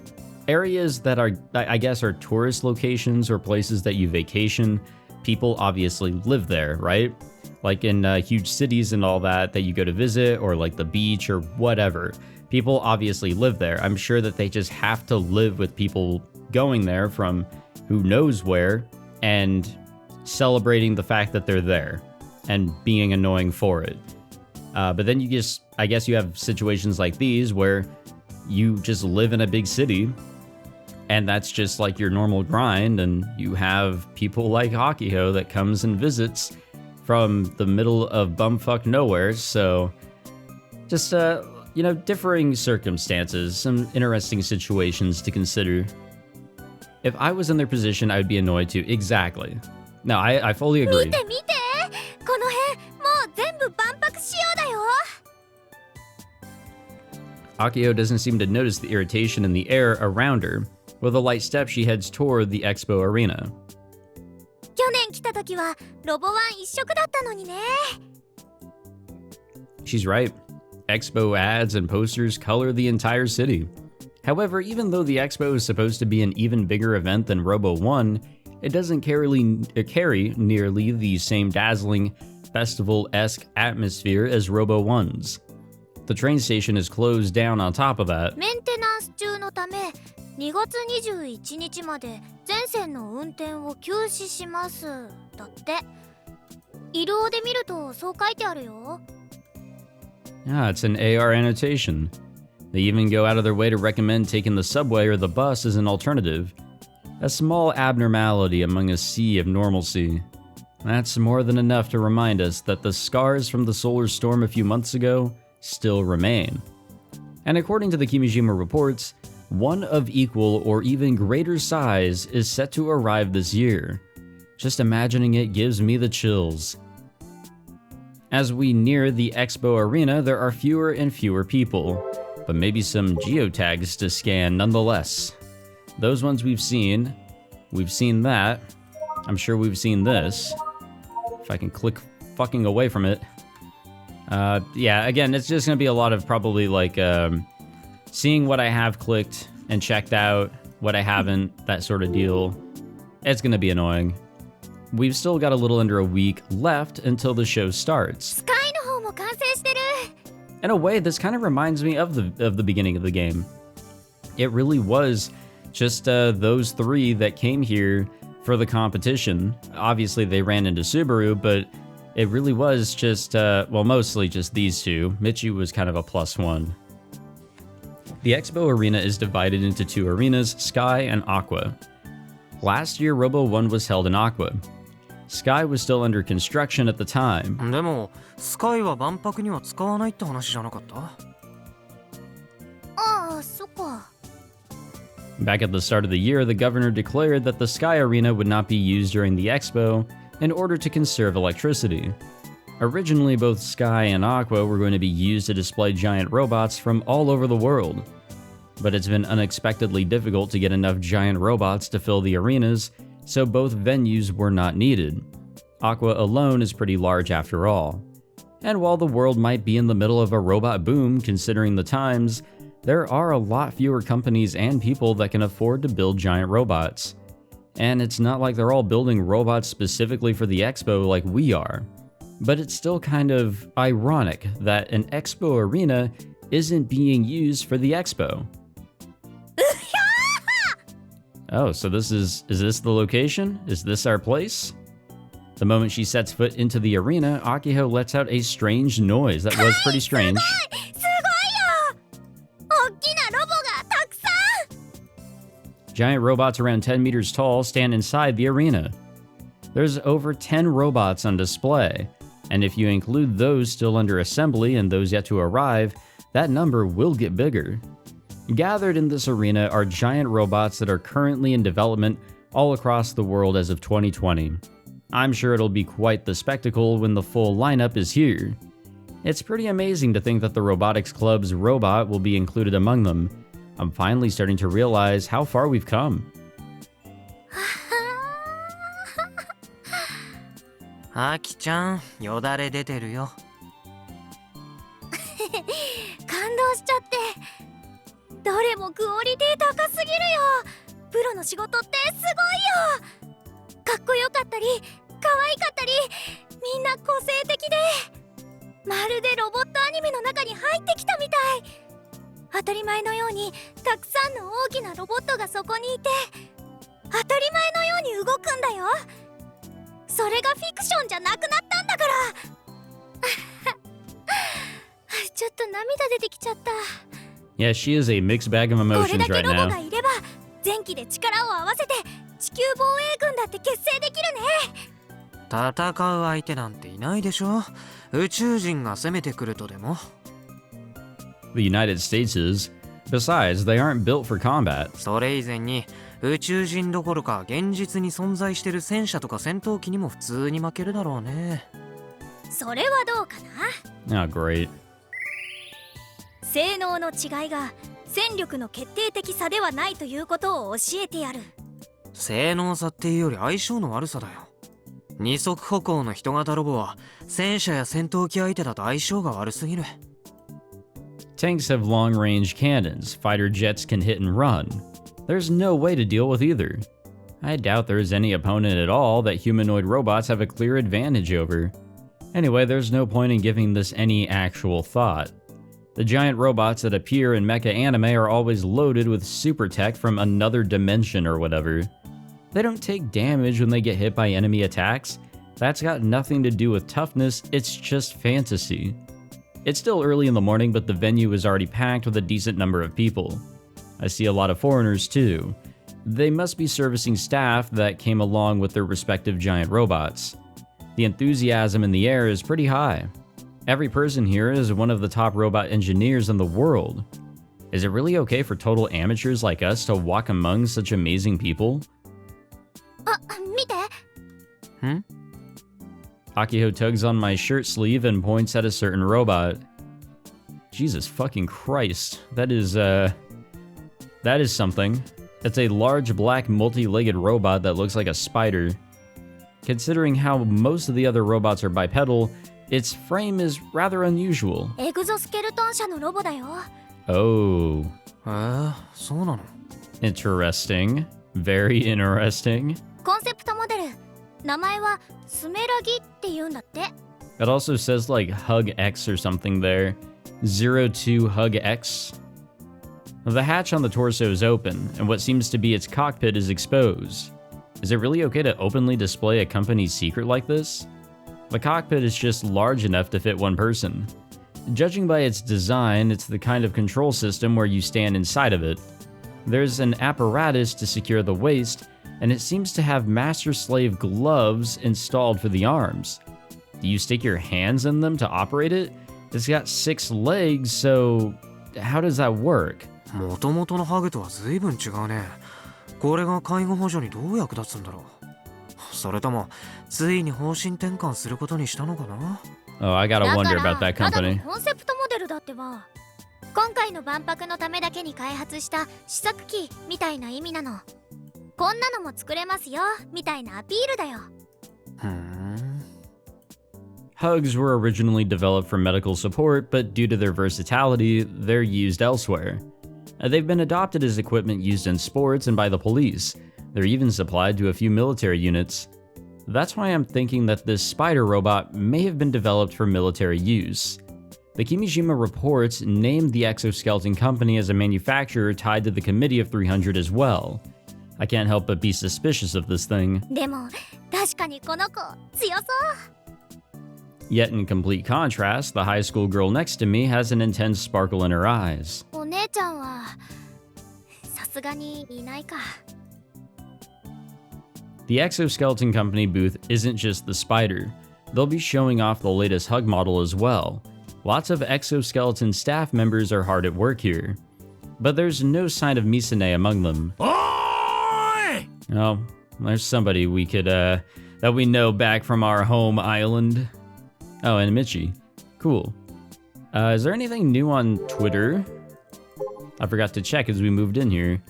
S1: areas that are, I guess, are tourist locations or places that you vacation, people obviously live there, right? Like in huge cities and all that you go to visit, or like the beach or whatever. People obviously live there. I'm sure that they just have to live with people going there from who knows where and celebrating the fact that they're there and being annoying for it. But then I guess you have situations like these where you just live in a big city and that's just like your normal grind, and you have people like Akiho that comes and visits from the middle of bumfuck nowhere. So just, you know, differing circumstances, some interesting situations to consider. If I was in their position, I would be annoyed too. Exactly. No, I fully agree.
S2: 見て見て、この辺もう全部万博仕様だよ。
S1: Akiho doesn't seem to notice the irritation in the air around her. With a light step, she heads toward the expo arena.
S2: 去年来た時はロボワン一色だったのにね。
S1: She's right. Expo ads and posters color the entire city. However, even though the expo is supposed to be an even bigger event than Robo 1, it doesn't carry nearly the same dazzling, festival-esque atmosphere as Robo 1's. The train station is closed down on top of that.
S2: メンテナンス中のため2月21日まで全線の運転を休止しますだって移動で見るとそう書いてあるよ
S1: Ah, it's an AR annotation. They even go out of their way to recommend taking the subway or the bus as an alternative. A small abnormality among a sea of normalcy. That's more than enough to remind us that the scars from the solar storm a few months ago still remain. And according to the Kimijima Reports, one of equal or even greater size is set to arrive this year. Just imagining it gives me the chills. As we near the Expo Arena, there are fewer and fewer people, but maybe some geotags to scan nonetheless. Those ones we've seen that. I'm sure we've seen this. If I can click fucking away from it. Yeah, again, it's just gonna be a lot of probably like seeing what I have clicked and checked out, what I haven't, that sort of deal. It's gonna be annoying. We've still got a little under a week left until the show starts.
S2: スカイの方も完成してる
S1: In a way, this kind of reminds me of the beginning of the game. It really was just those three that came here for the competition. Obviously, they ran into Subaru, but it really was just, well, mostly just these two. Michi was kind of a +1. The Expo Arena is divided into two arenas, Sky and Aqua. Last year, Robo 1 was held in Aqua. Sky was still under construction at the time.
S3: でもスカイは万博には使わないって話じゃなかった？
S2: ああそっか
S1: Back at the start of the year, the governor declared that the Sky Arena would not be used during the expo in order to conserve electricity. Originally, both Sky and Aqua were going to be used to display giant robots from all over the world. But it's been unexpectedly difficult to get enough giant robots to fill the arenas, so both venues were not needed. Aqua alone is pretty large after all. And while the world might be in the middle of a robot boom considering the times, there are a lot fewer companies and people that can afford to build giant robots. And it's not like they're all building robots specifically for the expo like we are. But it's still kind of ironic that an expo arena isn't being used for the expo. Oh, so is this the location? Is this our place? The moment she sets foot into the arena, Akiho lets out a strange noise that was pretty strange.
S2: すごいよ大きなロボがたくさん
S1: Giant robots around 10 meters tall stand inside the arena. There's over 10 robots on display, and if you include those still under assembly and those yet to arrive, that number will get bigger. Gathered in this arena are giant robots that are currently in development all across the world as of 2020. I'm sure it'll be quite the spectacle when the full lineup is here. It's pretty amazing to think that the Robotics Club's robot will be included among them. I'm finally starting to realize how far we've come.
S3: アキちゃんよだれ出てるよ。
S2: 感動しちゃってどれもクオリティ高すぎるよプロの仕事ってすごいよかっこよかったり可愛かったりみんな個性的でまるでロボットアニメの中に入ってきたみたい当たり前のようにたくさんの大きなロボットがそこにいて当たり前のように動くんだよそれがフィクションじゃなくなったんだからちょっと涙出てきちゃった
S1: Yeah, she is a mixed bag of
S2: これ
S1: emotions
S2: だけ
S1: right
S2: ロボ
S1: now.
S2: がいれば前期で力を合わせて地球防衛軍だって結成できるね
S3: 戦う相手なんていないでしょ。宇宙人が攻めてくるとでも。
S1: The United States is. Besides, they aren't built for combat.
S3: それ以前に宇宙人どころか現実に存在してる戦車とか戦闘機にも普通に負けるだろうね。
S2: それはどうかな
S1: Oh, great.
S2: 性能の違いが戦力の決定的差ではないということを教えてやる
S3: 性能差っていうより相性の悪さだよ。二足歩行の人型ロボは戦車や戦闘機相手だと相性が悪すぎる。
S1: Tanks have long-range cannons. Fighter jets can hit and run. There's no way to deal with either. I doubt there's any opponent at all that humanoid robots have a clear advantage over. Anyway, there's no point in giving this any actual thought. The giant robots that appear in mecha anime are always loaded with super tech from another dimension or whatever. They don't take damage when they get hit by enemy attacks. That's got nothing to do with toughness, it's just fantasy. It's still early in the morning, but the venue is already packed with a decent number of people. I see a lot of foreigners too. They must be servicing staff that came along with their respective giant robots. The enthusiasm in the air is pretty high. Every person here is one of the top robot engineers in the world. Is it really okay for total amateurs like us to walk among such amazing people?
S2: 見て
S1: Akiho tugs on my shirt sleeve and points at a certain robot. Jesus fucking Christ, that is something. It's a large black multi-legged robot that looks like a spider. Considering how most of the other robots are bipedal, its frame is rather unusual.
S2: エグゾスケルトン社のロボだよ
S1: Oh,
S3: そうなの
S1: interesting. Very interesting.
S2: コンセプトモデル名前はスメラギって言うんだって
S1: It also says like Hug X or something there. 02 Hug X. The hatch on the torso is open, and what seems to be its cockpit is exposed. Is it really okay to openly display a company's secret like this? The cockpit is just large enough to fit one person. Judging by its design, it's the kind of control system where you stand inside of it. There's an apparatus to secure the waist, and it seems to have master-slave gloves installed for the arms. Do you stick your hands in them to operate it? It's got 6 legs, so how does that work?
S3: もともとのハグとは随分違うね。これが介護補助にどう役立つんだろう。それともついに方針転換することにしたのかな。
S1: Oh, I gotta wonder about that
S2: ただの
S1: company.
S2: コンセプトモデルだってば今回の万博のためだけに開発した試作機みたいな意味なのこんなのも作れますよみたいなアピールだよ
S1: Hugs were originally developed for medical support, but due to their versatility, they're used elsewhere. They've been adopted as equipment used in sports and by the police. They're even supplied to a few military units. That's why I'm thinking that this spider robot may have been developed for military use. The Kimijima Reports named the exoskeleton company as a manufacturer tied to the Committee of 300 as well. I can't help but be suspicious of this thing.
S2: でも確かにこの子強そう
S1: Yet in complete contrast, the high school girl next to me has an intense sparkle in her eyes.
S2: お姉ちゃんはさすがにいないか
S1: The exoskeleton company booth isn't just the spider. They'll be showing off the latest hug model as well. Lots of exoskeleton staff members are hard at work here. But there's no sign of Misane among them.
S5: Oi!
S1: Oh, there's somebody we could, that we know back from our home island. Oh, and Michi. Cool. Is there anything new on Twitter? I forgot to check as we moved in here.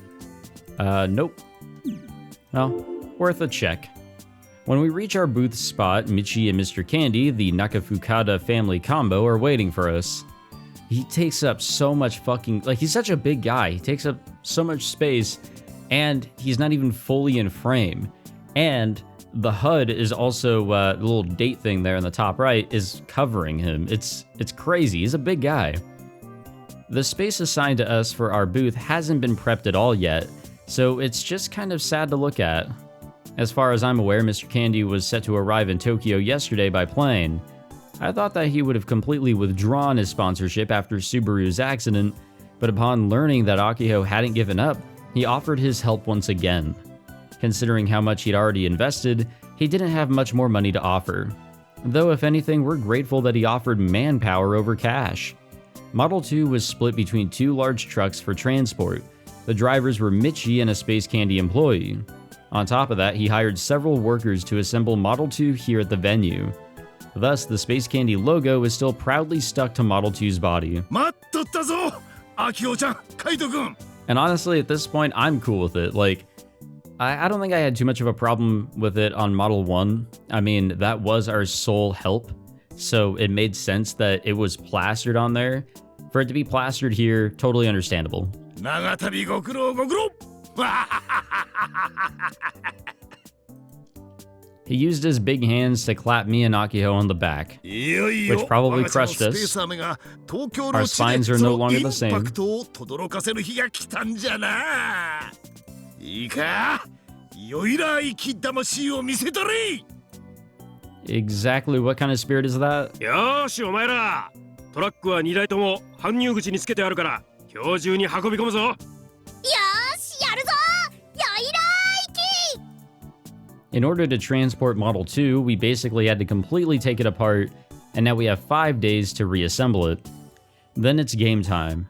S1: Nope. Well, worth a check. When we reach our booth spot, Michi and Mr. Candy, the Nakafukada family combo, are waiting for us. He takes up so much fucking... Like, he's such a big guy. He takes up so much space, and he's not even fully in frame. And the HUD is also, the little date thing there in the top right is covering him. It's crazy. He's a big guy. The space assigned to us for our booth hasn't been prepped at all yet, so it's just kind of sad to look at. As far as I'm aware, Mr. Candy was set to arrive in Tokyo yesterday by plane. I thought that he would have completely withdrawn his sponsorship after Subaru's accident, but upon learning that Akiho hadn't given up, he offered his help once again. Considering how much he'd already invested, he didn't have much more money to offer. Though if anything, we're grateful that he offered manpower over cash. Model 2 was split between 2 large trucks for transport. The drivers were Michi and a Space Candy employee. On top of that, he hired several workers to assemble Model 2 here at the venue. Thus, the Space Candy logo is still proudly stuck to Model 2's body.
S5: 待っとったぞ、アキオちゃん、カイト君。
S1: And honestly, at this point, I'm cool with it. Like, I don't think I had too much of a problem with it on Model 1. I mean, that was our sole help, so it made sense that it was plastered on there. For it to be plastered here, totally understandable.
S5: 長旅ご苦労ご苦労。
S1: He used his big hands to clap me and Akiho on the back, which probably crushed us. Our spines are no longer the same. Exactly what kind of spirit is that?
S6: よーしお前らトラックは2台とも搬入口につけてあるから今日中に運び込むぞ。
S2: よーしやるぞよいらーいき
S1: In order to transport Model 2, we basically had to completely take it apart, and now we have 5 days to reassemble it. Then it's game time.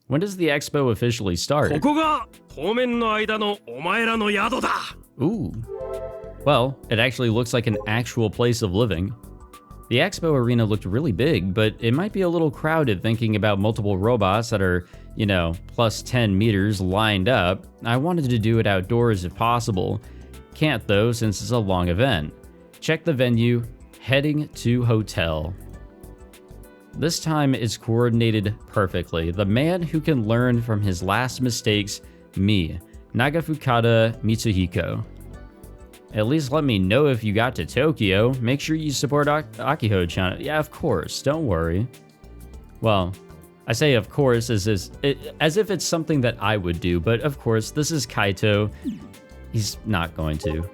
S1: When does the expo officially
S6: こ
S1: start?
S6: こが当面の間のお前らの宿だ。
S1: Ooh. Well, it actually looks like an actual place of living. The expo arena looked really big, but it might be a little crowded thinking about multiple robots that are, you know, plus 10 meters lined up. I wanted to do it outdoors if possible. Can't though, since it's a long event. Check the venue, heading to hotel. This time it's coordinated perfectly. The man who can learn from his last mistakes, me, Nagafukata Mitsuhiko. At least let me know if you got to Tokyo. Make sure you support Akiho-chan. Yeah, of course, don't worry. Well, I say of course as if it's something that I would do, but of course, this is Kaito. He's not going to.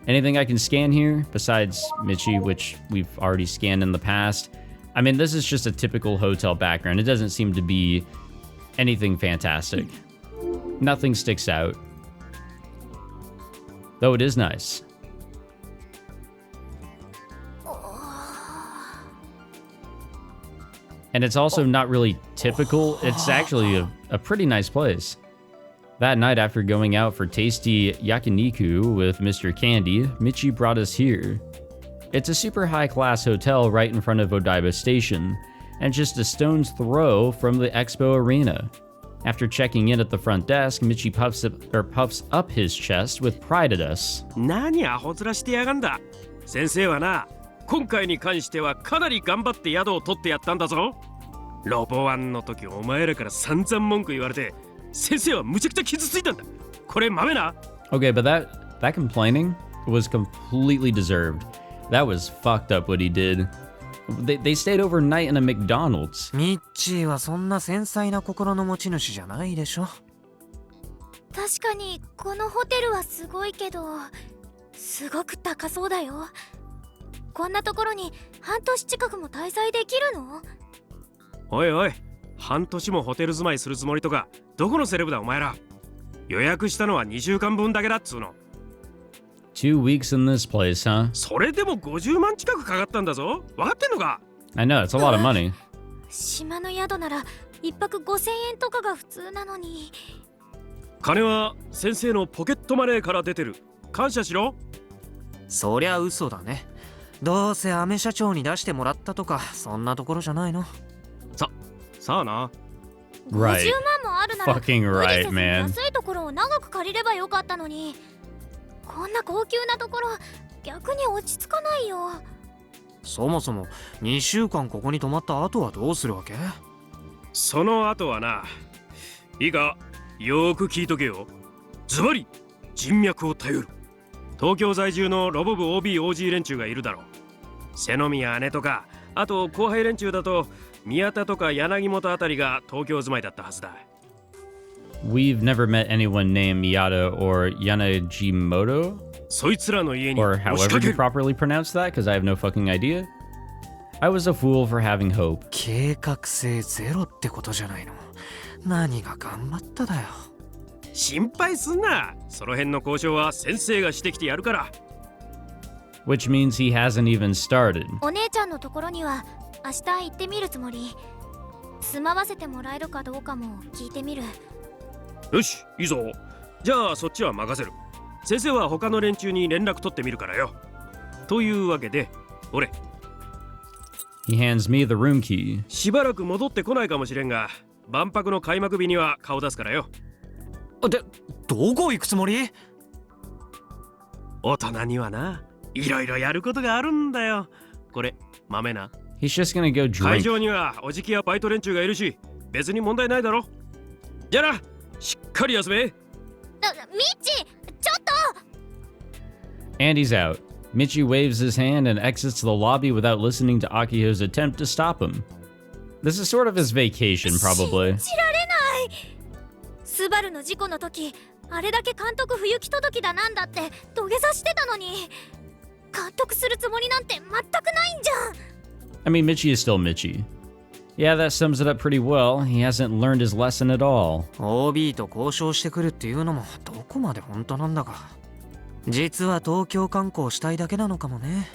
S1: Anything I can scan here, besides Michi, which we've already scanned in the past? I mean, this is just a typical hotel background. It doesn't seem to be anything fantastic. Nothing sticks out. Though it is nice. And it's also not really typical. It's actually a pretty nice place. That night after going out for tasty yakiniku with Mr. Candy, Michi brought us here. It's a super high-class hotel right in front of Odaiba Station, and just a stone's throw from the expo arena. After checking in at the front desk, Michi puffs up his chest with pride at us.
S6: 何アホ面してやがんだ。先生はな、今回に関してはかなり頑張って宿を取ってやったんだぞ。ロボワンの時お前らから散々文句言われて、先生はむちゃくちゃ傷ついたんだ。これ豆な。
S1: Okay, but that complaining was completely deserved. That was fucked up what he did. They stayed overnight in a McDonald's.
S3: ミッチーはそんな繊細な心の持ち主じゃないでしょ。
S2: 確かにこのホテルはすごいけどすごく高そうだよ。こんなところに半年近くも滞在できるの？
S6: おいおい、半年もホテル住まいするつもりとかどこのセレブだお前ら。予約したのは2週間分だけだっつうの。
S1: 2 weeks in this place, huh?
S6: それでも50万近くかかったんだぞ。分かってんのか？
S1: I know, it's a lot of money.
S2: 島の宿なら1泊5000円とかが普通なのに。
S6: 金は先生のポケットマネーから出てる。感謝しろ。
S3: そりゃ嘘だね。どうせアメ社長に出してもらったとかそんなところじゃないの。
S6: さあな。
S2: 50万もあるなら
S1: Fucking
S2: 無理
S1: right,
S2: せず
S1: man.
S2: 安いところを長く借りればよかったのに。こんな高級なところ逆に落ち着かないよ。
S3: そもそも2週間ここに泊まった後はどうするわけ？
S6: その後はな。いいか、よーく聞いとけよ。ズバリ人脈を頼る。東京在住のロボ部 OB/OG 連中がいるだろう。瀬宮姉とか、あと後輩連中だと宮田とか柳本あたりが東京住まいだったはずだ。
S1: We've never met anyone named Miyata or Yanagimoto,
S6: そいつらの家に
S1: or
S6: 押し
S1: however
S6: か
S1: you
S6: ける。
S1: properly pronounce that, because I have no fucking idea. I was a fool for having hope.
S3: 計画性ゼロってことじゃないの。何が頑張っただよ。
S6: 心配すんな。その辺の交渉は先生がしてきてやるから。
S1: Which means he hasn't even started.
S2: お姉ちゃんのところには明日行ってみるつもり。住まわせてもらえるかどうかも聞いてみる。
S6: よし、いいぞ。じゃあそっちは任せる。先生は他の連中に連絡取ってみるからよ。というわけで、俺。
S1: He hands me the room key.
S6: しばらく戻ってこないかもしれんが、万博の開幕日には顔出すからよ。
S3: で、どこ行くつもり？
S6: 大人にはな、いろいろやることがあるんだよ。これ、豆な。
S1: He's just gonna go
S6: 会
S1: drink.
S6: 場にはおじきやバイト連中がいるし、別に問題ないだろ。じゃあな、しっかり休め。
S2: あ、ミッチちょっと
S1: And he's out. Michi waves his hand and exits the lobby without listening to Akiho's attempt to stop him. This is sort of his vacation, probably.
S2: 信じられない。スバルの事故の時、あれだけ監督不行き届きだなんだって土下座してたのに、監督するつもりなんて全くないんじゃん。
S1: I mean, Michi is still Michi. Yeah, that sums it up pretty well. He hasn't learned his lesson at all.
S3: OB と交渉してくるっていうのもどこまで本当なんだか。実は東京観光したいだけなのかもね。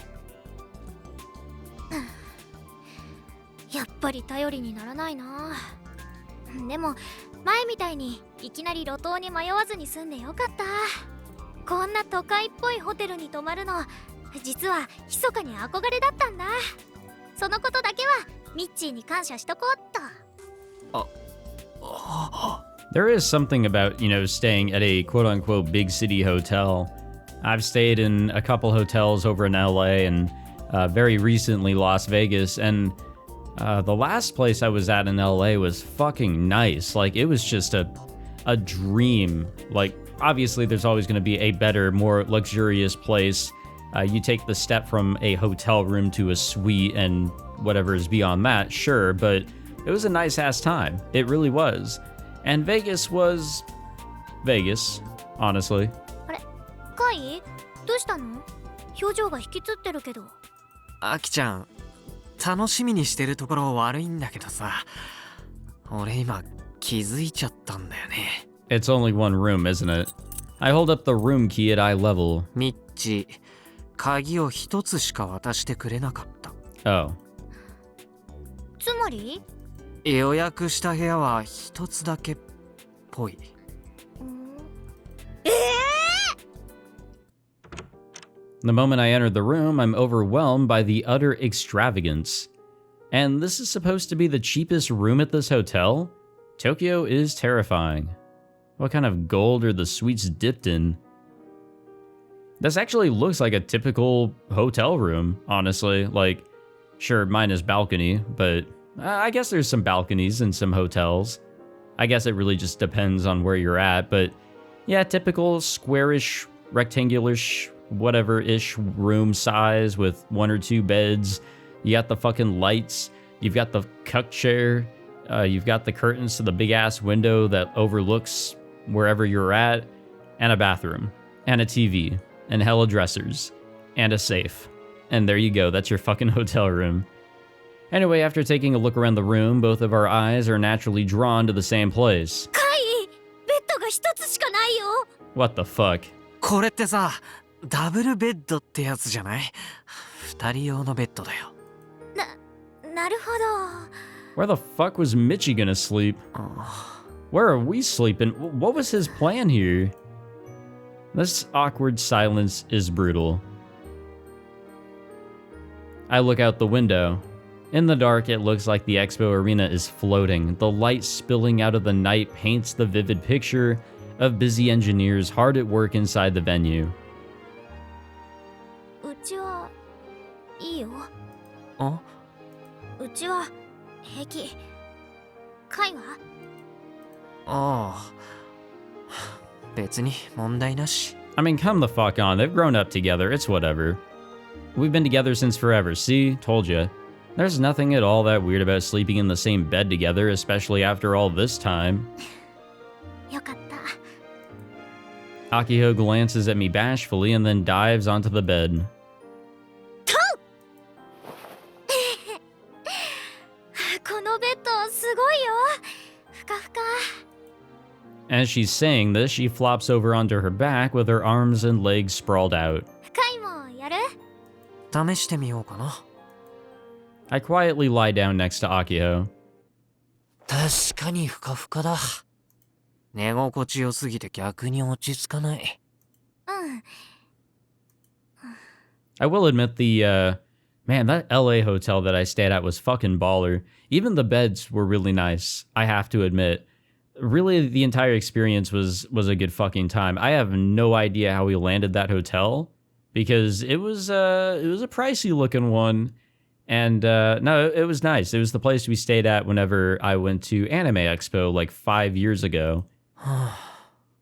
S2: やっぱり頼りにならないな。でも前みたいにいきなり路頭に迷わずに済んでよかった。こんな都会っぽいホテルに泊まるの、実は密かに憧れだったんだ。そのことだけはミッチーに感謝しとこうっと。
S1: There is something about, staying at a quote-unquote big city hotel. I've stayed in a couple hotels over in LA and very recently Las Vegas, and the last place I was at in LA was fucking nice. Like, it was just a dream. Like, obviously there's always going to be a better, more luxurious place. You take the step from a hotel room to a suite and whatever is beyond that, sure, but it was a nice-ass time. It really was. And Vegas was Vegas, honestly.
S2: カイ、どうしたの？表情が引きつってるけど。
S3: アキちゃん、楽しみにしてるところ悪いんだけどさ、俺今気づいちゃったんだよね。
S1: It's only one room, isn't it? I hold up the room key at eye level.
S3: ミッチ、鍵を一つしか渡してくれなかった。
S1: Oh.
S2: つまり？
S3: 予約した部屋は一つだけっぽい。
S1: The moment I entered the room, I'm overwhelmed by the utter extravagance. And this is supposed to be the cheapest room at this hotel? Tokyo is terrifying. What kind of gold are the suites dipped in? This actually looks like a typical hotel room, honestly. Like, sure, mine is balcony, but I guess there's some balconies in some hotels. I guess it really just depends on where you're at, but yeah, typical squarish, rectangular-ish, whatever-ish room size with one or two beds. You got the fucking lights. You've got the cuck chair. You've got the curtains to the big-ass window that overlooks wherever you're at. And a bathroom. And a TV. And hella dressers. And a safe. And there you go. That's your fucking hotel room. Anyway, after taking a look around the room, both of our eyes are naturally drawn to the same place.
S2: カイ、ベッドが一つしかないよ。
S1: What the fuck?
S3: これってさ、ダブルベッドってやつじゃない？二人用のベッドだよ。
S2: なるほど。
S1: Where the fuck was Michi gonna sleep? Where are we sleeping? What was his plan here? This awkward silence is brutal. I look out the window. In the dark, it looks like the expo arena is floating. The light spilling out of the night paints the vivid picture of busy engineers hard at work inside the venue.
S2: うちはいいよ。
S3: あ？
S2: うちは平気。カイは？
S3: ああ。別に問題なし。
S1: I mean, come the fuck on. They've grown up together. It's whatever. We've been together since forever. See? Told ya. There's nothing at all that weird about sleeping in the same bed together, especially after all this time.
S2: よかった。
S1: Akiho glances at me bashfully and then dives onto the bed.
S2: このベッドすごいよ。ふかふか。
S1: As she's saying this, she flops over onto her back with her arms and legs sprawled out.
S2: カイもやる？
S3: 試してみようかな。
S1: I quietly lie down next to Akiho.
S3: 確かにふかふかだ。寝心地よすぎて逆に落ち着かない。
S2: うん。
S1: I will admit man, that LA hotel that I stayed at was fucking baller. Even the beds were really nice, I have to admit. Really, the entire experience was a good fucking time. I have no idea how we landed that hotel because it was a pricey looking one. And no, it was nice. It was the place we stayed at whenever I went to Anime Expo like 5 years ago.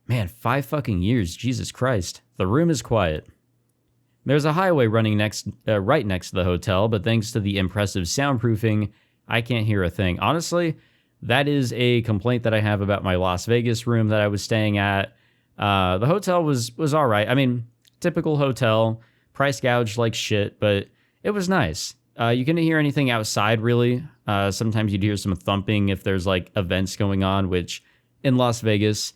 S1: Man, 5 fucking years, Jesus Christ. The room is quiet. There's a highway running right next to the hotel, but thanks to the impressive soundproofing, I can't hear a thing. Honestly, that is a complaint that I have about my Las Vegas room that I was staying at. The hotel was all right. I mean, typical hotel, price gouged like shit, but it was nice. You couldn't hear anything outside, really. Sometimes you'd hear some thumping if there's like events going on, which in Las Vegas,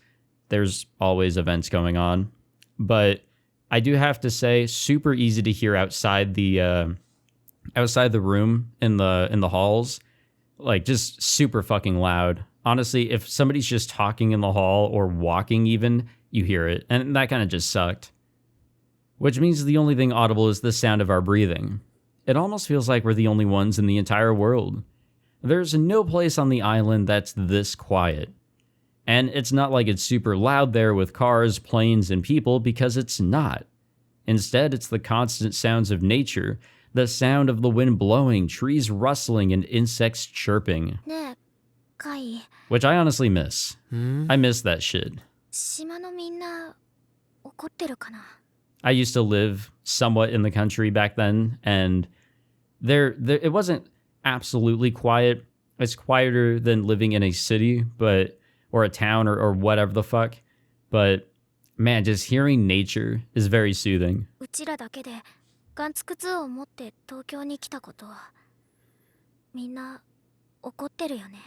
S1: there's always events going on. But I do have to say, super easy to hear outside the room in the halls, like just super fucking loud. Honestly, if somebody's just talking in the hall or walking even, you hear it, and that kind of just sucked. Which means the only thing audible is the sound of our breathing. It almost feels like we're the only ones in the entire world. There's no place on the island that's this quiet. And it's not like it's super loud there with cars, planes, and people, because it's not. Instead, it's the constant sounds of nature, the sound of the wind blowing, trees rustling, and insects chirping.
S2: ねえ、カイ、
S1: Which I honestly miss.
S3: ん
S1: I miss that shit.
S2: 島のみんな怒ってるかな？
S1: I used to live somewhat in the country back then, and there it wasn't absolutely quiet. It's quieter than living in a city, or a town or whatever the fuck. But man, just hearing nature is very soothing.
S2: うちらだけでガンツク2を持って東京に来たことはみんな怒ってるよね。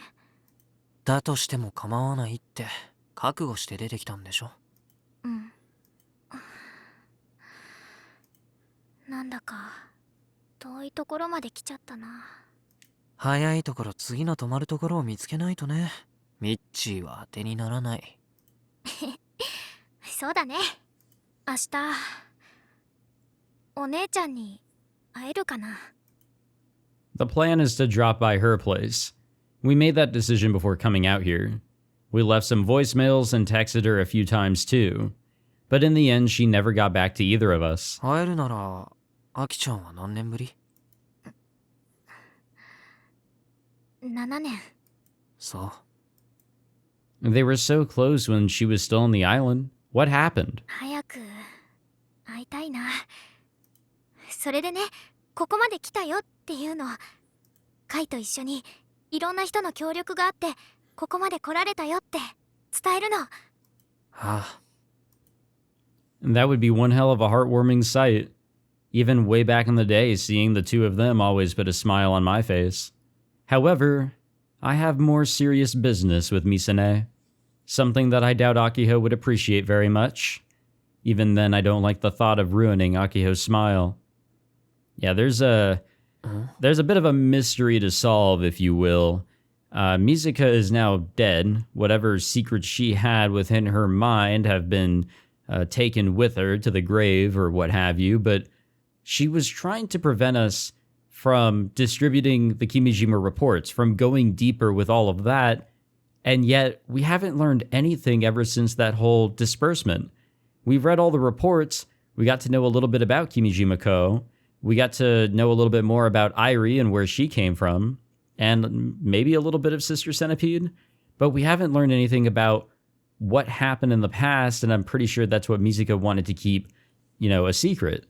S3: だとしても構わないって覚悟して出てきたんでしょ。
S2: うん。なんだか遠いところまで来ちゃったな。
S3: 早いところ次の泊まるところを見つけないとね。ミッチーは当てにならない。
S2: そうだね。明日お姉ちゃんに会えるかな。
S1: The plan is to drop by her place. We made that decision before coming out here. We left some voicemails and texted her a few times too. But in the end, she never got back to either of us.
S3: 会えるなら、アキちゃんは何年ぶり？
S2: 7年。
S3: そう。
S1: They were so close when she was still on the island. What happened?
S2: 早く会いたいな。それでね、ここまで来たよっていうの。カイと一緒にいろんな人の協力があってここまで来られたよって伝えるの。
S3: はあ。
S1: That would be one hell of a heartwarming sight. Even way back in the day, seeing the two of them always put a smile on my face. However, I have more serious business with Misane. Something that I doubt Akiho would appreciate very much. Even then, I don't like the thought of ruining Akiho's smile. Yeah, there's a bit of a mystery to solve, if you will. Mizuka is now dead. Whatever secrets she had within her mind have been taken with her to the grave or what have you, but she was trying to prevent us from distributing the Kimijima reports, from going deeper with all of that, and yet we haven't learned anything ever since that whole disbursement. We've read all the reports, we got to know a little bit about Kimijima-ko, we got to know a little bit more about Airi and where she came from, and maybe a little bit of Sister Centipede, but we haven't learned anything about what happened in the past, and I'm pretty sure that's what Mizuka wanted to keep, a secret.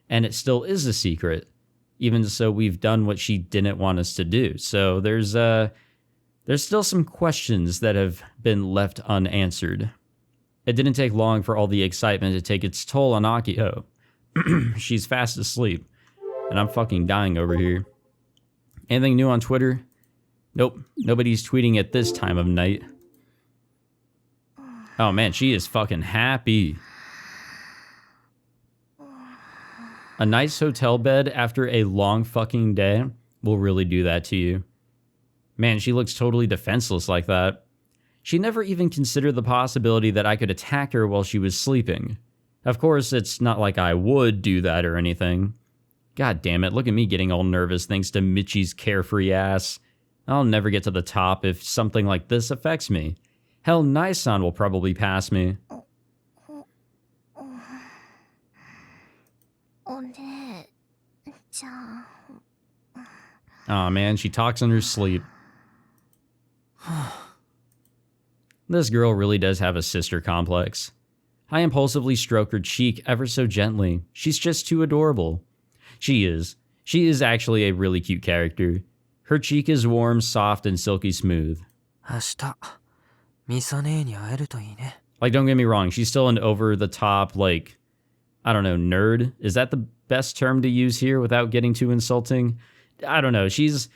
S1: And it still is a secret. Even so, we've done what she didn't want us to do. So there's still some questions that have been left unanswered. It didn't take long for all the excitement to take its toll on Akiho. She's fast asleep, and I'm fucking dying over here. Anything new on Twitter? Nope, nobody's tweeting at this time of night. Oh man, she is fucking happy. A nice hotel bed after a long fucking day will really do that to you. Man, she looks totally defenseless like that. She never even considered the possibility that I could attack her while she was sleeping. Of course, it's not like I would do that or anything. God damn it, look at me getting all nervous thanks to Michi's carefree ass. I'll never get to the top if something like this affects me. Hell, Naisan will probably pass me.
S2: お姉ちゃん。
S1: Aw man, she talks in her sleep. This girl really does have a sister complex. I impulsively stroke her cheek ever so gently. She's just too adorable. She is. She is actually a really cute character. Her cheek is warm, soft, and silky smooth.
S3: 明日ミサ姉に会えるといいね。
S1: Like, don't get me wrong, she's still an over-the-top, like, I don't know, nerd? Is that the best term to use here without getting too insulting? I don't know. She's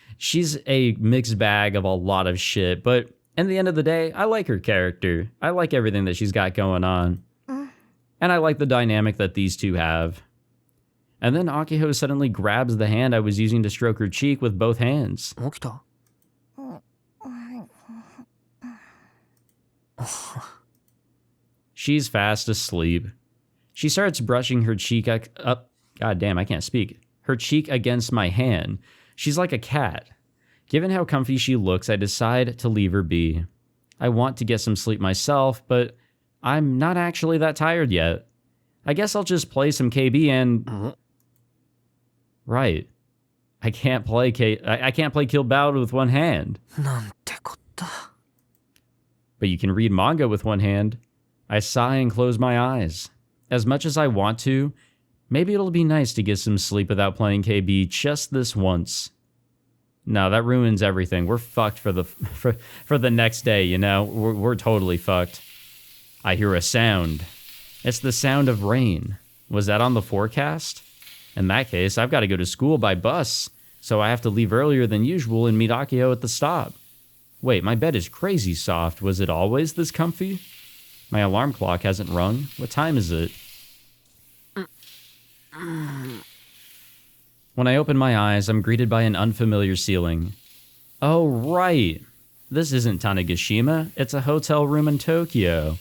S1: a mixed bag of a lot of shit, but in the end of the day, I like her character. I like everything that she's got going on. And I like the dynamic that these two have. And then Akiho suddenly grabs the hand I was using to stroke her cheek with both hands.
S3: 起きた
S1: She's fast asleep. She starts brushing her cheek up. God damn, I can't speak. Her cheek against my hand. She's like a cat. Given how comfy she looks, I decide to leave her be. I want to get some sleep myself, but I'm not actually that tired yet. I guess I'll just play some KB and... Right. I can't play Kill Battle with one hand.
S3: なんてこった
S1: But you can read manga with one hand. I sigh and close my eyes. As much as I want to, maybe it'll be nice to get some sleep without playing KB just this once. No, that ruins everything. We're fucked for the next day, you know? We're totally fucked. I hear a sound. It's the sound of rain. Was that on the forecast? In that case, I've got to go to school by bus, so I have to leave earlier than usual and meet Akiho at the stop. Wait, my bed is crazy soft. Was it always this comfy? My alarm clock hasn't rung. What time is it? When I open my eyes, I'm greeted by an unfamiliar ceiling. Oh, right. This isn't Tanegashima. It's a hotel room in Tokyo.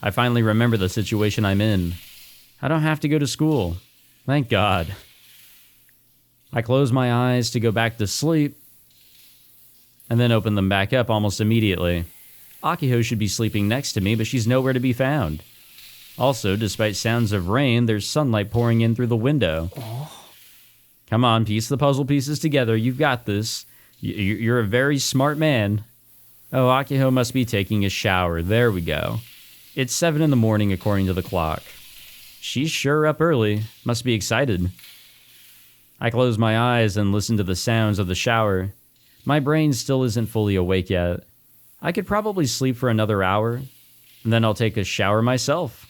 S1: I finally remember the situation I'm in. I don't have to go to school. Thank God. I close my eyes to go back to sleep, and then open them back up almost immediately. Akiho should be sleeping next to me, but she's nowhere to be found. Also, despite sounds of rain, there's sunlight pouring in through the window. Come on, piece the puzzle pieces together. You've got this. You're a very smart man. Oh, Akiho must be taking a shower. There we go. It's 7 in the morning according to the clock. She's sure up early. Must be excited. I close my eyes and listen to the sounds of the shower. My brain still isn't fully awake yet. I could probably sleep for another hour, and then I'll take a shower myself.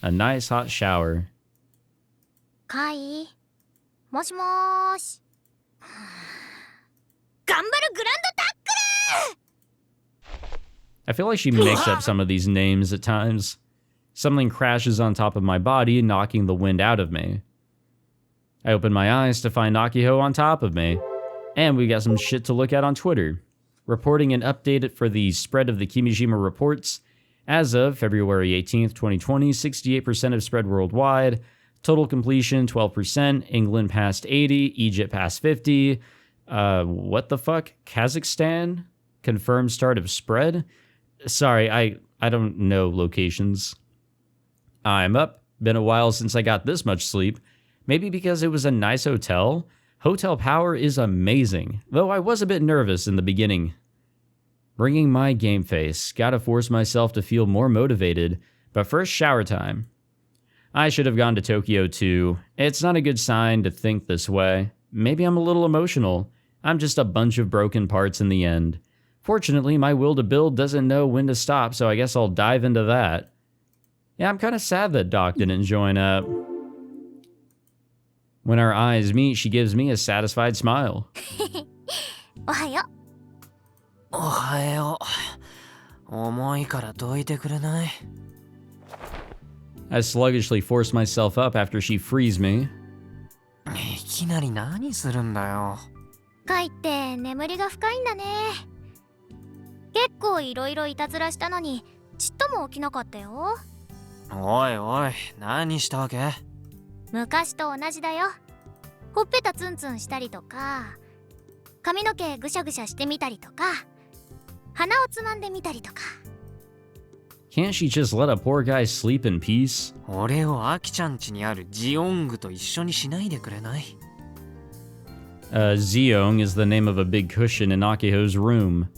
S1: A nice hot shower.
S2: カイもしもーし頑張るグランドタックル
S1: I feel like she makes up some of these names at times. Something crashes on top of my body, knocking the wind out of me. I open my eyes to find Akiho on top of me. And we got some shit to look at on Twitter. Reporting an update for the spread of the Kimijima Reports. As of February 18th, 2020, 68% of spread worldwide. Total completion, 12%. England passed 80. Egypt passed 50. What the fuck? Kazakhstan? Confirmed start of spread? Sorry, I don't know locations. I'm up. Been a while since I got this much sleep. Maybe because it was a nice hotel. Hotel power is amazing, though I was a bit nervous in the beginning. Bringing my game face. Gotta force myself to feel more motivated. But first, shower time. I should have gone to Tokyo too. It's not a good sign to think this way. Maybe I'm a little emotional. I'm just a bunch of broken parts in the end. Fortunately, my will to build doesn't know when to stop, so I guess I'll dive into that. Yeah, I'm kind of sad that Doc didn't join up. When our eyes meet, she gives me a satisfied smile.
S2: おはよ
S3: おはよう重いからどいてくれない
S1: I sluggishly force myself up after she frees me.
S3: いきなり何するんだよ
S2: カイって眠りが深いんだね結構いろいろいたずらしたのにちっとも起きなかったよ
S3: おいおい何したわけ
S2: 昔と同じだよほっぺたツンツンしたりとか髪の毛ぐしゃぐしゃしてみたりとか鼻をつまんでみたりとか
S1: Can't she just let a poor guy sleep in peace?
S3: 俺をアキちゃん家にあるジオングと一緒にしないでくれない
S1: Zeong is the name of a big cushion in Akiho's room.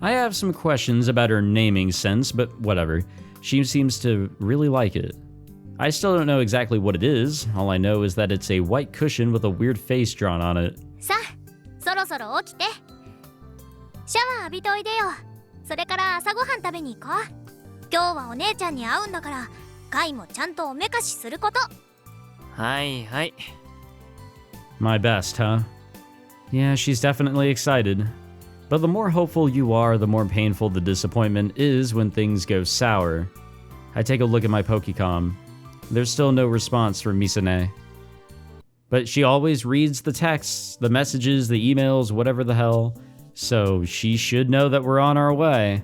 S1: I have some questions about her naming sense, but whatever. She seems to really like it. I still don't know exactly what it is. All I know is that it's a white cushion with a weird face drawn on it.
S2: さあ、そろそろ起きて。シャワー浴びといでよ。それから朝ごはん食べに行こう。今日はお姉ちゃんに会うんだから、カイもちゃんとおめかしすること。
S3: はいはい。
S1: My best, huh? Yeah, she's definitely excited. But the more hopeful you are, the more painful the disappointment is when things go sour. I take a look at my Pokecom. There's still no response from Misane. But she always reads the texts, the messages, the emails, whatever the hell. So she should know that we're on our way.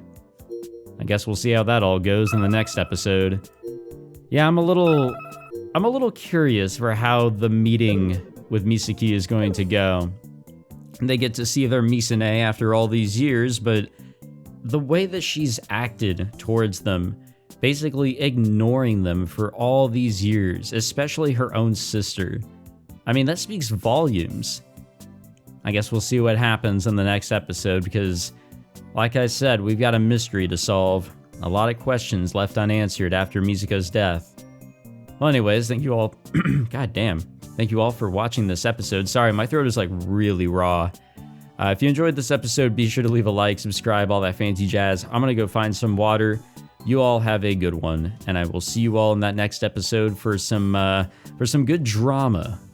S1: I guess we'll see how that all goes in the next episode. Yeah, I'm a little curious for how the meeting with Misaki is going to go. They get to see their Misane after all these years, but the way that she's acted towards them, basically ignoring them for all these years, especially her own sister. I mean, that speaks volumes. I guess we'll see what happens in the next episode because, like I said, we've got a mystery to solve. A lot of questions left unanswered after Mizuko's death. Well, anyways, thank you all. God damn. Thank you all for watching this episode. Sorry, my throat is like really raw. If you enjoyed this episode, be sure to leave a like, subscribe, all that fancy jazz. I'm going to go find some water. You all have a good one, and I will see you all in that next episode for some good drama.